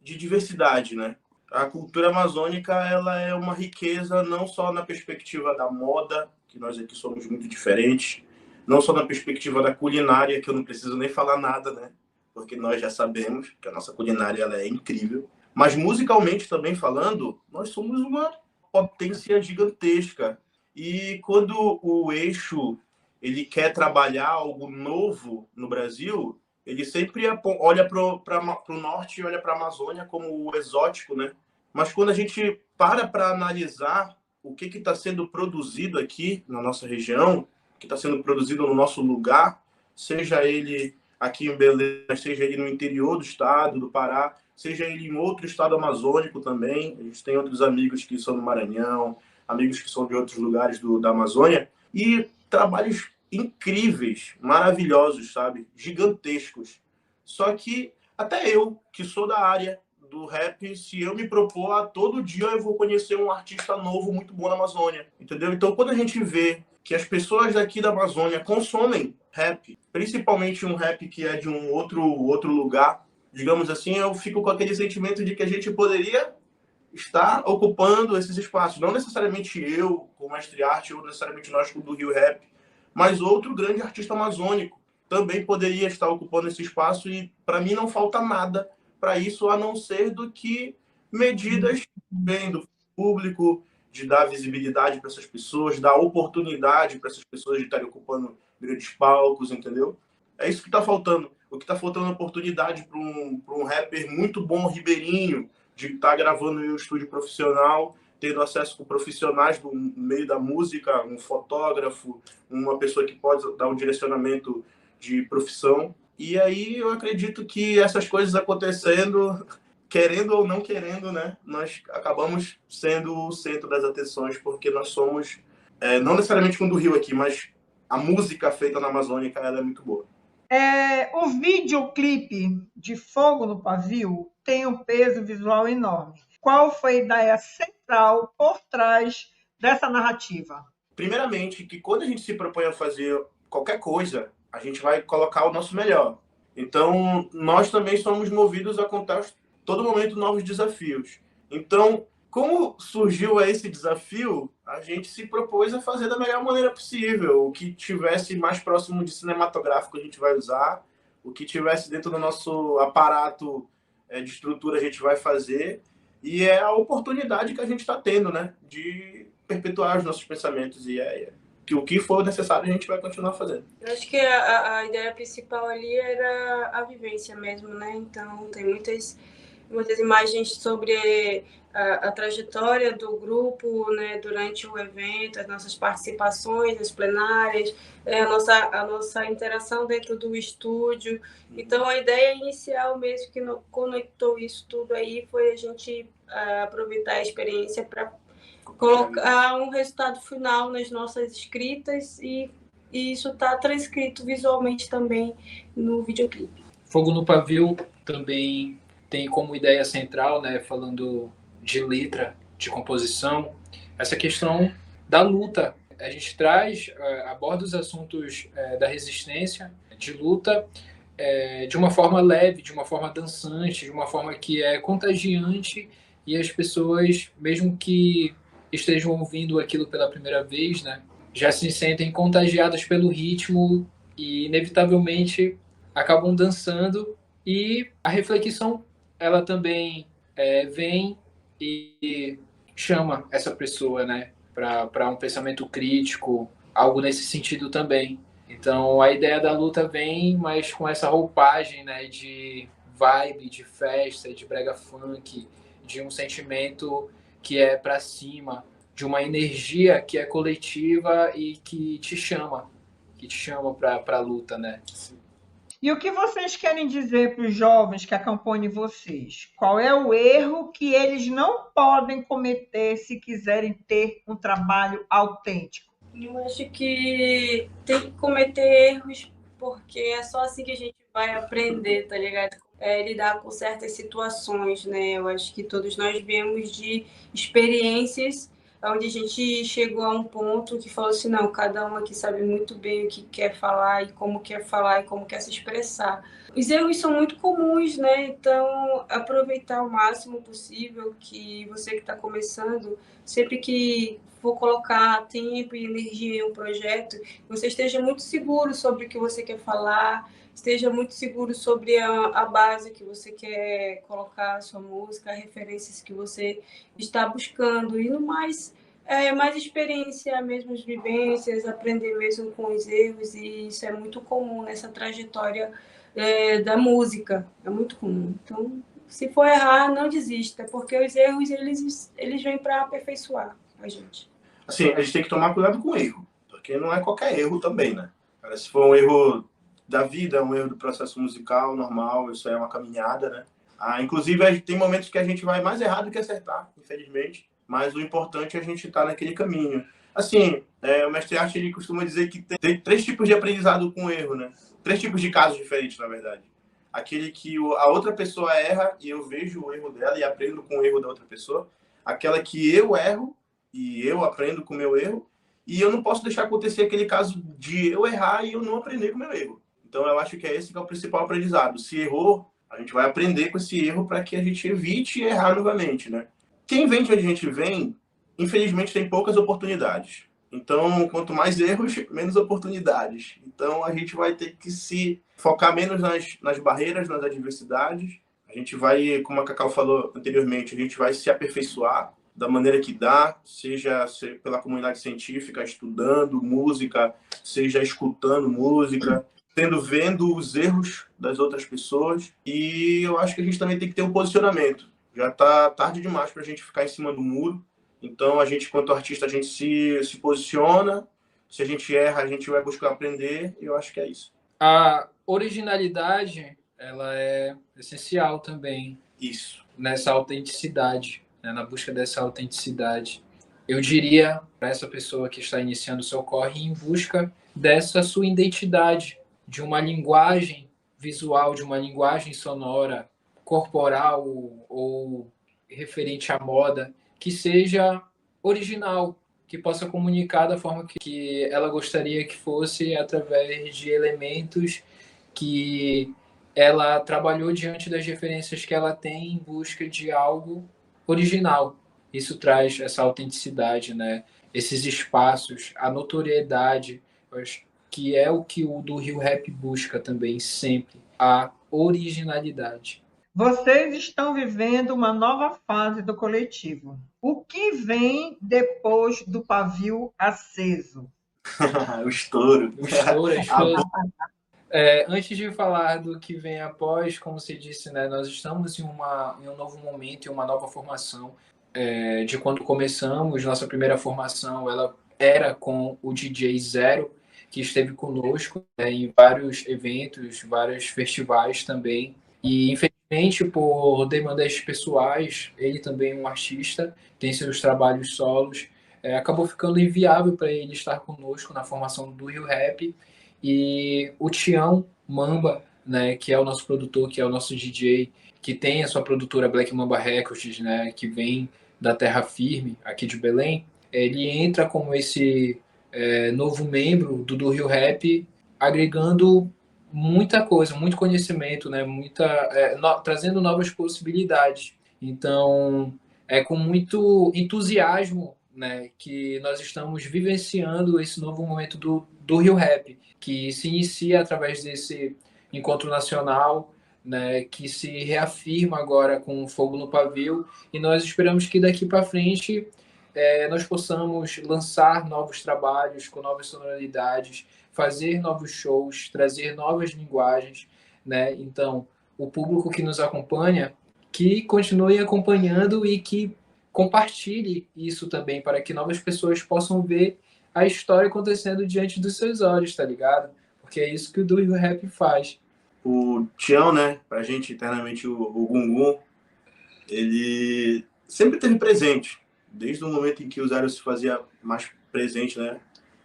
de diversidade, né? A cultura amazônica ela é uma riqueza não só na perspectiva da moda, que nós aqui somos muito diferentes, não só na perspectiva da culinária, que eu não preciso nem falar nada, né? Porque nós já sabemos que a nossa culinária ela é incrível, mas musicalmente também falando, nós somos uma potência gigantesca. E quando o eixo ele quer trabalhar algo novo no Brasil, ele sempre olha para o norte e olha para a Amazônia como o exótico, né? Mas quando a gente para analisar o que está sendo produzido aqui na nossa região, o que está sendo produzido no nosso lugar, seja ele aqui em Belém, seja ele no interior do estado, do Pará, seja ele em outro estado amazônico também. A gente tem outros amigos que são do Maranhão, amigos que são de outros lugares da Amazônia, e trabalhos incríveis, maravilhosos, sabe? Gigantescos. Só que até eu, que sou da área do rap, se eu me propor a todo dia eu vou conhecer um artista novo muito bom na Amazônia, entendeu? Então quando a gente vê que as pessoas daqui da Amazônia consomem rap, principalmente um rap que é de um outro lugar, digamos assim, eu fico com aquele sentimento de que a gente poderia estar ocupando esses espaços. Não necessariamente eu, com Mestre Arte, ou necessariamente nós do Rio Rap, mas outro grande artista amazônico também poderia estar ocupando esse espaço e, para mim, não falta nada para isso, a não ser do que medidas bem do público, de dar visibilidade para essas pessoas, dar oportunidade para essas pessoas de estarem ocupando grandes palcos, entendeu? É isso que está faltando. O que está faltando é oportunidade para um rapper muito bom, ribeirinho, de estar gravando em um estúdio profissional, tendo acesso com profissionais do meio da música, um fotógrafo, uma pessoa que pode dar um direcionamento de profissão. E aí eu acredito que essas coisas acontecendo, querendo ou não querendo, né, nós acabamos sendo o centro das atenções, porque nós somos, não necessariamente um do Rio aqui, mas a música feita na Amazônica ela é muito boa. O videoclipe de Fogo no Pavio tem um peso visual enorme. Qual foi a ideia central por trás dessa narrativa? Primeiramente, que quando a gente se propõe a fazer qualquer coisa, a gente vai colocar o nosso melhor. Então, nós também somos movidos a contar todo momento novos desafios. Então, como surgiu esse desafio, a gente se propôs a fazer da melhor maneira possível. O que tivesse mais próximo de cinematográfico a gente vai usar, o que tivesse dentro do nosso aparato de estrutura a gente vai fazer. E é a oportunidade que a gente está tendo, né, de perpetuar os nossos pensamentos. E que o que for necessário a gente vai continuar fazendo. Eu acho que a ideia principal ali era a vivência mesmo, né? Então, tem muitas imagens sobre a trajetória do grupo, né, durante o evento, as nossas participações, as plenárias, a nossa interação dentro do estúdio. Então, a ideia inicial mesmo que conectou isso tudo aí foi a gente aproveitar a experiência para colocar um resultado final nas nossas escritas e isso está transcrito visualmente também no videoclipe. Fogo no Pavio também tem como ideia central, né, falando de letra, de composição, essa questão da luta. A gente aborda os assuntos da resistência, de luta, de uma forma leve, de uma forma dançante, de uma forma que é contagiante e as pessoas, mesmo que estejam ouvindo aquilo pela primeira vez, né, já se sentem contagiadas pelo ritmo e, inevitavelmente, acabam dançando. E a reflexão, ela também vem e chama essa pessoa, né, para um pensamento crítico, algo nesse sentido também. Então, a ideia da luta vem, mas com essa roupagem, né, de vibe, de festa, de brega funk, de um sentimento que é para cima, de uma energia que é coletiva e que te chama para a luta, né? E o que vocês querem dizer para os jovens que acompanham vocês? Qual é o erro que eles não podem cometer se quiserem ter um trabalho autêntico? Eu acho que tem que cometer erros porque é só assim que a gente vai aprender, tá ligado? Lidar com certas situações, né? Eu acho que todos nós viemos de experiências onde a gente chegou a um ponto que falou assim, não, cada um aqui sabe muito bem o que quer falar e como quer se expressar. Os erros são muito comuns, né? Então, aproveitar o máximo possível que você que está começando, sempre que for colocar tempo e energia em um projeto, você esteja muito seguro sobre o que você quer falar, esteja muito seguro sobre a base que você quer colocar a sua música, as referências que você está buscando. E no mais, mais experiência, mesmas vivências, aprender mesmo com os erros, e isso é muito comum nessa trajetória da música, é muito comum. Então, se for errar, não desista, porque os erros, eles vêm para aperfeiçoar a gente. Assim, a gente tem que tomar cuidado com o erro, porque não é qualquer erro também, né? Se for um erro da vida, um erro do processo musical normal, isso é uma caminhada, né? Inclusive, tem momentos que a gente vai mais errado que acertar, infelizmente, mas o importante é a gente estar naquele caminho. Assim, o mestre Art, ele costuma dizer que tem 3 tipos de aprendizado com erro, né? 3 tipos de casos diferentes, na verdade. Aquele que a outra pessoa erra e eu vejo o erro dela e aprendo com o erro da outra pessoa. Aquela que eu erro e eu aprendo com o meu erro. E eu não posso deixar acontecer aquele caso de eu errar e eu não aprender com o meu erro. Então, eu acho que esse que é o principal aprendizado. Se errou, a gente vai aprender com esse erro para que a gente evite errar novamente, né? Quem vem de onde a gente vem, infelizmente, tem poucas oportunidades. Então, quanto mais erros, menos oportunidades. Então, a gente vai ter que se focar menos nas barreiras, nas adversidades. A gente vai, como a Cacau falou anteriormente, a gente vai se aperfeiçoar da maneira que dá, seja pela comunidade científica, estudando música, seja escutando música, vendo os erros das outras pessoas. E eu acho que a gente também tem que ter um posicionamento. Já está tarde demais para a gente ficar em cima do muro. Então, a gente, quanto artista, a gente se posiciona. Se a gente erra, a gente vai buscar aprender. E eu acho que é isso. A originalidade, ela é essencial também. Isso. Nessa autenticidade, né? Na busca dessa autenticidade. Eu diria para essa pessoa que está iniciando o seu corre em busca dessa sua identidade, de uma linguagem visual, de uma linguagem sonora, corporal ou referente à moda, que seja original, que possa comunicar da forma que ela gostaria que fosse, através de elementos que ela trabalhou diante das referências que ela tem em busca de algo original. Isso traz essa autenticidade, né? Esses espaços, a notoriedade, que é o que o do Rio Rap busca também sempre, a originalidade. Vocês estão vivendo uma nova fase do coletivo. O que vem depois do pavio aceso? O estouro. O estouro, a explosão. Antes de falar do que vem após, como você disse, né, nós estamos em um novo momento, em uma nova formação. De quando começamos, nossa primeira formação, ela era com o DJ Zero, que esteve conosco em vários eventos, vários festivais também. E, infelizmente, por demandas pessoais, ele também é um artista, tem seus trabalhos solos, acabou ficando inviável para ele estar conosco na formação do Rio Rap. E o Tião Mamba, né, que é o nosso produtor, que é o nosso DJ, que tem a sua produtora Black Mamba Records, né, que vem da Terra Firme, aqui de Belém, ele entra como esse novo membro do Rio Rap, agregando muita coisa, muito conhecimento, né, trazendo novas possibilidades. Então, é com muito entusiasmo, né, que nós estamos vivenciando esse novo momento do Rio Rap, que se inicia através desse encontro nacional, né, que se reafirma agora com o Fogo no Pavio, e nós esperamos que daqui para frente nós possamos lançar novos trabalhos com novas sonoridades, fazer novos shows, trazer novas linguagens, né? Então, o público que nos acompanha, que continue acompanhando e que compartilhe isso também, para que novas pessoas possam ver a história acontecendo diante dos seus olhos, tá ligado? Porque é isso que o Do Rio Rap faz. O Tião, né, pra gente internamente o Gungun, ele sempre esteve presente, desde o momento em que o Zero se fazia mais presente, né,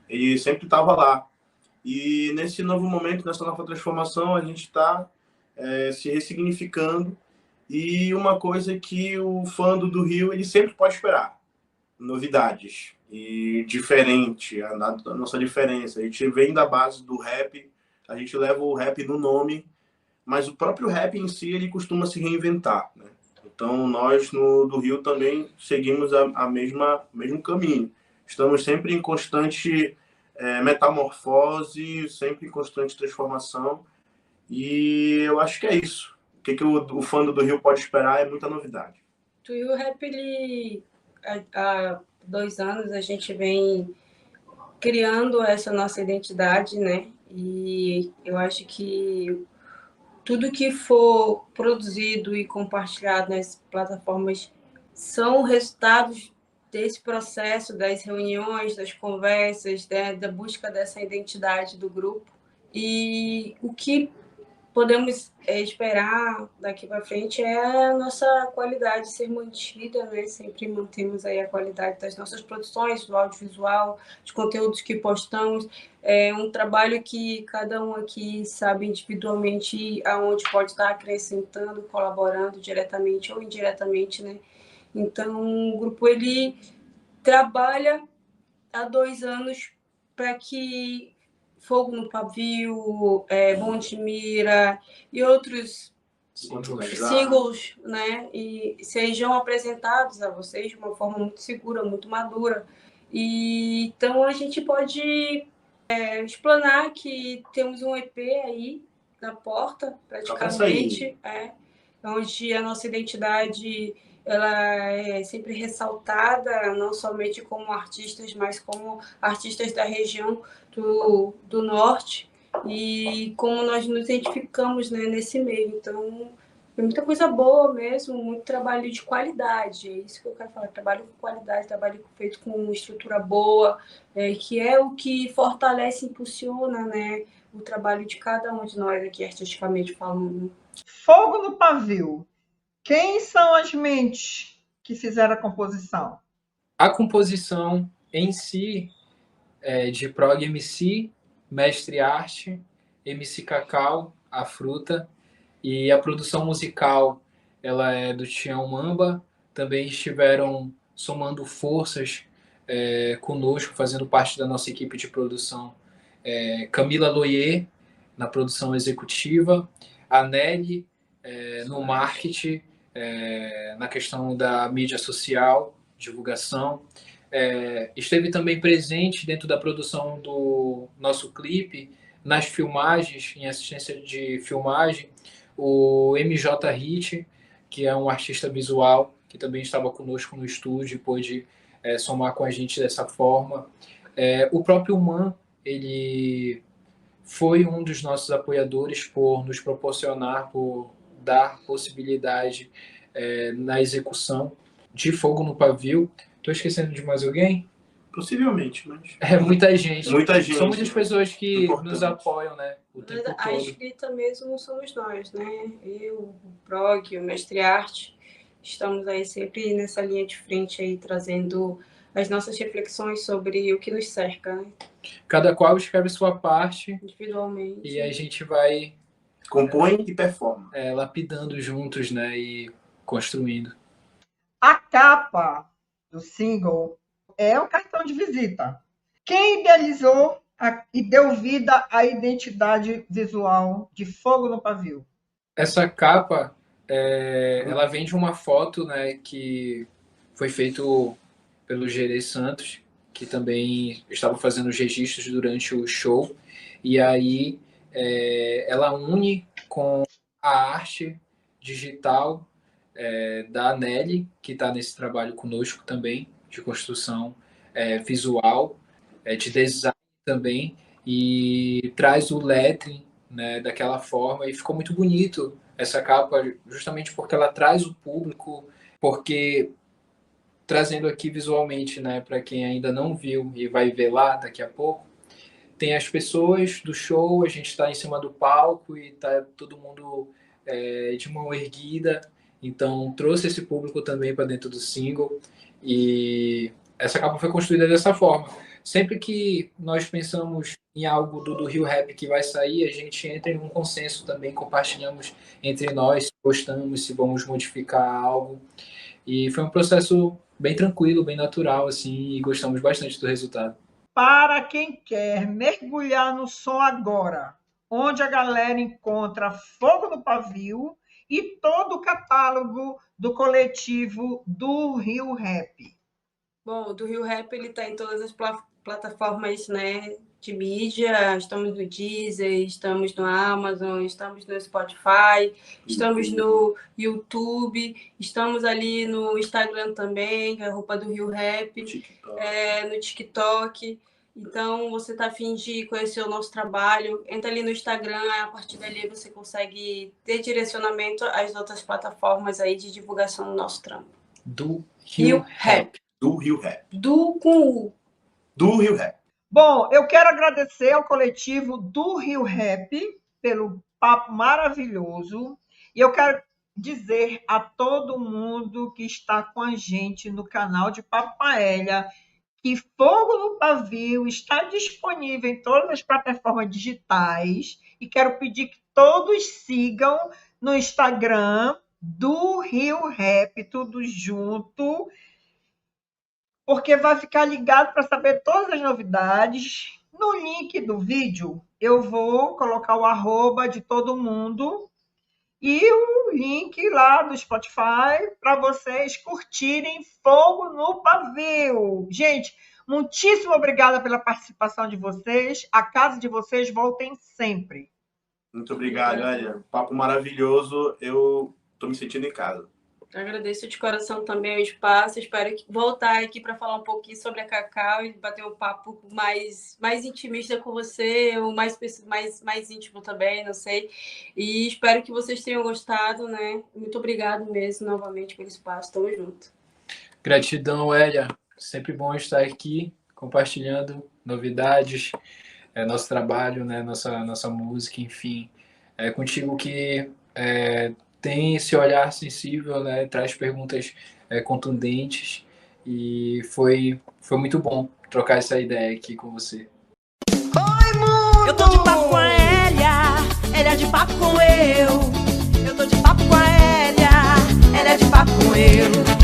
ele sempre estava lá. E nesse novo momento, nessa nova transformação, a gente está se ressignificando. E uma coisa que o fã do Rio, ele sempre pode esperar: novidades. E diferente, a nossa diferença. A gente vem da base do rap, a gente leva o rap no nome, mas o próprio rap em si, ele costuma se reinventar, né? Então, nós do Rio também seguimos o mesmo caminho. estamos sempre em constante metamorfose, sempre em constante transformação. E eu acho que é isso. O que o fã do Rio pode esperar é muita novidade. O Rio Rap, ele, há 2 anos, a gente vem criando essa nossa identidade, né? E eu acho que tudo que for produzido e compartilhado nas plataformas são resultados desse processo, das reuniões, das conversas, né, da busca dessa identidade do grupo. E o que podemos esperar daqui para frente é a nossa qualidade ser mantida, né? Sempre mantemos aí a qualidade das nossas produções, do audiovisual, de conteúdos que postamos. É um trabalho que cada um aqui sabe individualmente aonde pode estar acrescentando, colaborando diretamente ou indiretamente, né? Então, o grupo ele trabalha há 2 anos para que Fogo no Pavio, Bom de Mira e outros singles, né, e sejam apresentados a vocês de uma forma muito segura, muito madura. E então a gente pode explanar que temos um EP aí na porta, praticamente, onde a nossa identidade ela é sempre ressaltada, não somente como artistas, mas como artistas da região do norte, e como nós nos identificamos, né, nesse meio. Então, tem muita coisa boa mesmo, muito trabalho de qualidade, é isso que eu quero falar, trabalho com qualidade, trabalho feito com estrutura boa, que é o que fortalece e impulsiona, né, o trabalho de cada um de nós aqui, artisticamente falando. Fogo no Pavio. Quem são as mentes que fizeram a composição? A composição em si é de Prog MC, Mestre Arte, MC Cacau, A Fruta, e a produção musical ela é do Tião Mamba. Também estiveram somando forças conosco, fazendo parte da nossa equipe de produção, Camila Loyer, na produção executiva, a Nelly no marketing, na questão da mídia social, divulgação. Esteve também presente dentro da produção do nosso clipe, nas filmagens, em assistência de filmagem, o MJ Hit, que é um artista visual, que também estava conosco no estúdio e pôde somar com a gente dessa forma. O próprio Man, ele foi um dos nossos apoiadores por nos proporcionar, por dar possibilidade na execução de Fogo no Pavio. Estou esquecendo de mais alguém? Possivelmente, mas... muita gente. Muita gente. São muitas pessoas que nos apoiam, né? O tempo todo. A escrita mesmo somos nós, né? Eu, o Prog, o Mestre Arte, estamos aí sempre nessa linha de frente aí, trazendo as nossas reflexões sobre o que nos cerca, né? Cada qual escreve sua parte. Individualmente. E a gente vai... compõe e performa. Lapidando juntos, né? E construindo. A capa do single é o cartão de visita. Quem idealizou e deu vida à identidade visual de Fogo no Pavio? Essa capa, ela vem de uma foto, né, que foi feito pelo Gerê Santos, que também estava fazendo os registros durante o show. E aí ela une com a arte digital da Nelly, que está nesse trabalho conosco também, de construção visual, de design também, e traz o lettering, né, daquela forma, e ficou muito bonito essa capa, justamente porque ela traz o público, porque trazendo aqui visualmente, né, para quem ainda não viu e vai ver lá daqui a pouco, tem as pessoas do show, a gente está em cima do palco e tá todo mundo de mão erguida. Então, trouxe esse público também para dentro do single, e essa capa foi construída dessa forma. Sempre que nós pensamos em algo do Rio Rap que vai sair, a gente entra em um consenso também, compartilhamos entre nós, se gostamos, se vamos modificar algo. E foi um processo bem tranquilo, bem natural, assim, e gostamos bastante do resultado. Para quem quer mergulhar no som agora, onde a galera encontra Fogo no Pavio e todo o catálogo do coletivo do Rio Rap? Bom, do Rio Rap, ele está em todas as plataformas, né, de mídia. Estamos no Deezer, estamos no Amazon, estamos no Spotify, estamos no YouTube, estamos ali no Instagram também, que é a roupa do Rio Rap, no TikTok. Então, você está a fim de conhecer o nosso trabalho, entra ali no Instagram, a partir dali você consegue ter direcionamento às outras plataformas aí de divulgação do nosso trampo. Do Rio Rap. Do Rio Rap. Do com U. Do Rio Rap. Bom, eu quero agradecer ao coletivo do Rio Rap pelo papo maravilhoso. E eu quero dizer a todo mundo que está com a gente no canal de Papo Paella que Fogo no Pavio está disponível em todas as plataformas digitais. E quero pedir que todos sigam no Instagram do Rio Rap, tudo junto, porque vai ficar ligado para saber todas as novidades. No link do vídeo, eu vou colocar o arroba de todo mundo e o link lá do Spotify para vocês curtirem Fogo no Pavio. Gente, muitíssimo obrigada pela participação de vocês. A casa de vocês voltem sempre. Muito obrigado, olha. Papo maravilhoso. Eu estou me sentindo em casa. Agradeço de coração também o espaço. Espero voltar aqui para falar um pouquinho sobre a Cacau e bater um papo mais intimista com você, ou mais íntimo também, não sei. E espero que vocês tenham gostado, né? Muito obrigado mesmo, novamente, pelo espaço. Tamo junto. Gratidão, Elia. Sempre bom estar aqui, compartilhando novidades, nosso trabalho, né? Nossa música, enfim. É contigo que... tem esse olhar sensível, né? Traz perguntas contundentes e foi muito bom trocar essa ideia aqui com você. Oi, mundo! Eu tô de papo com a Elia de papo com eu. Eu tô de papo com a Elia de papo com eu.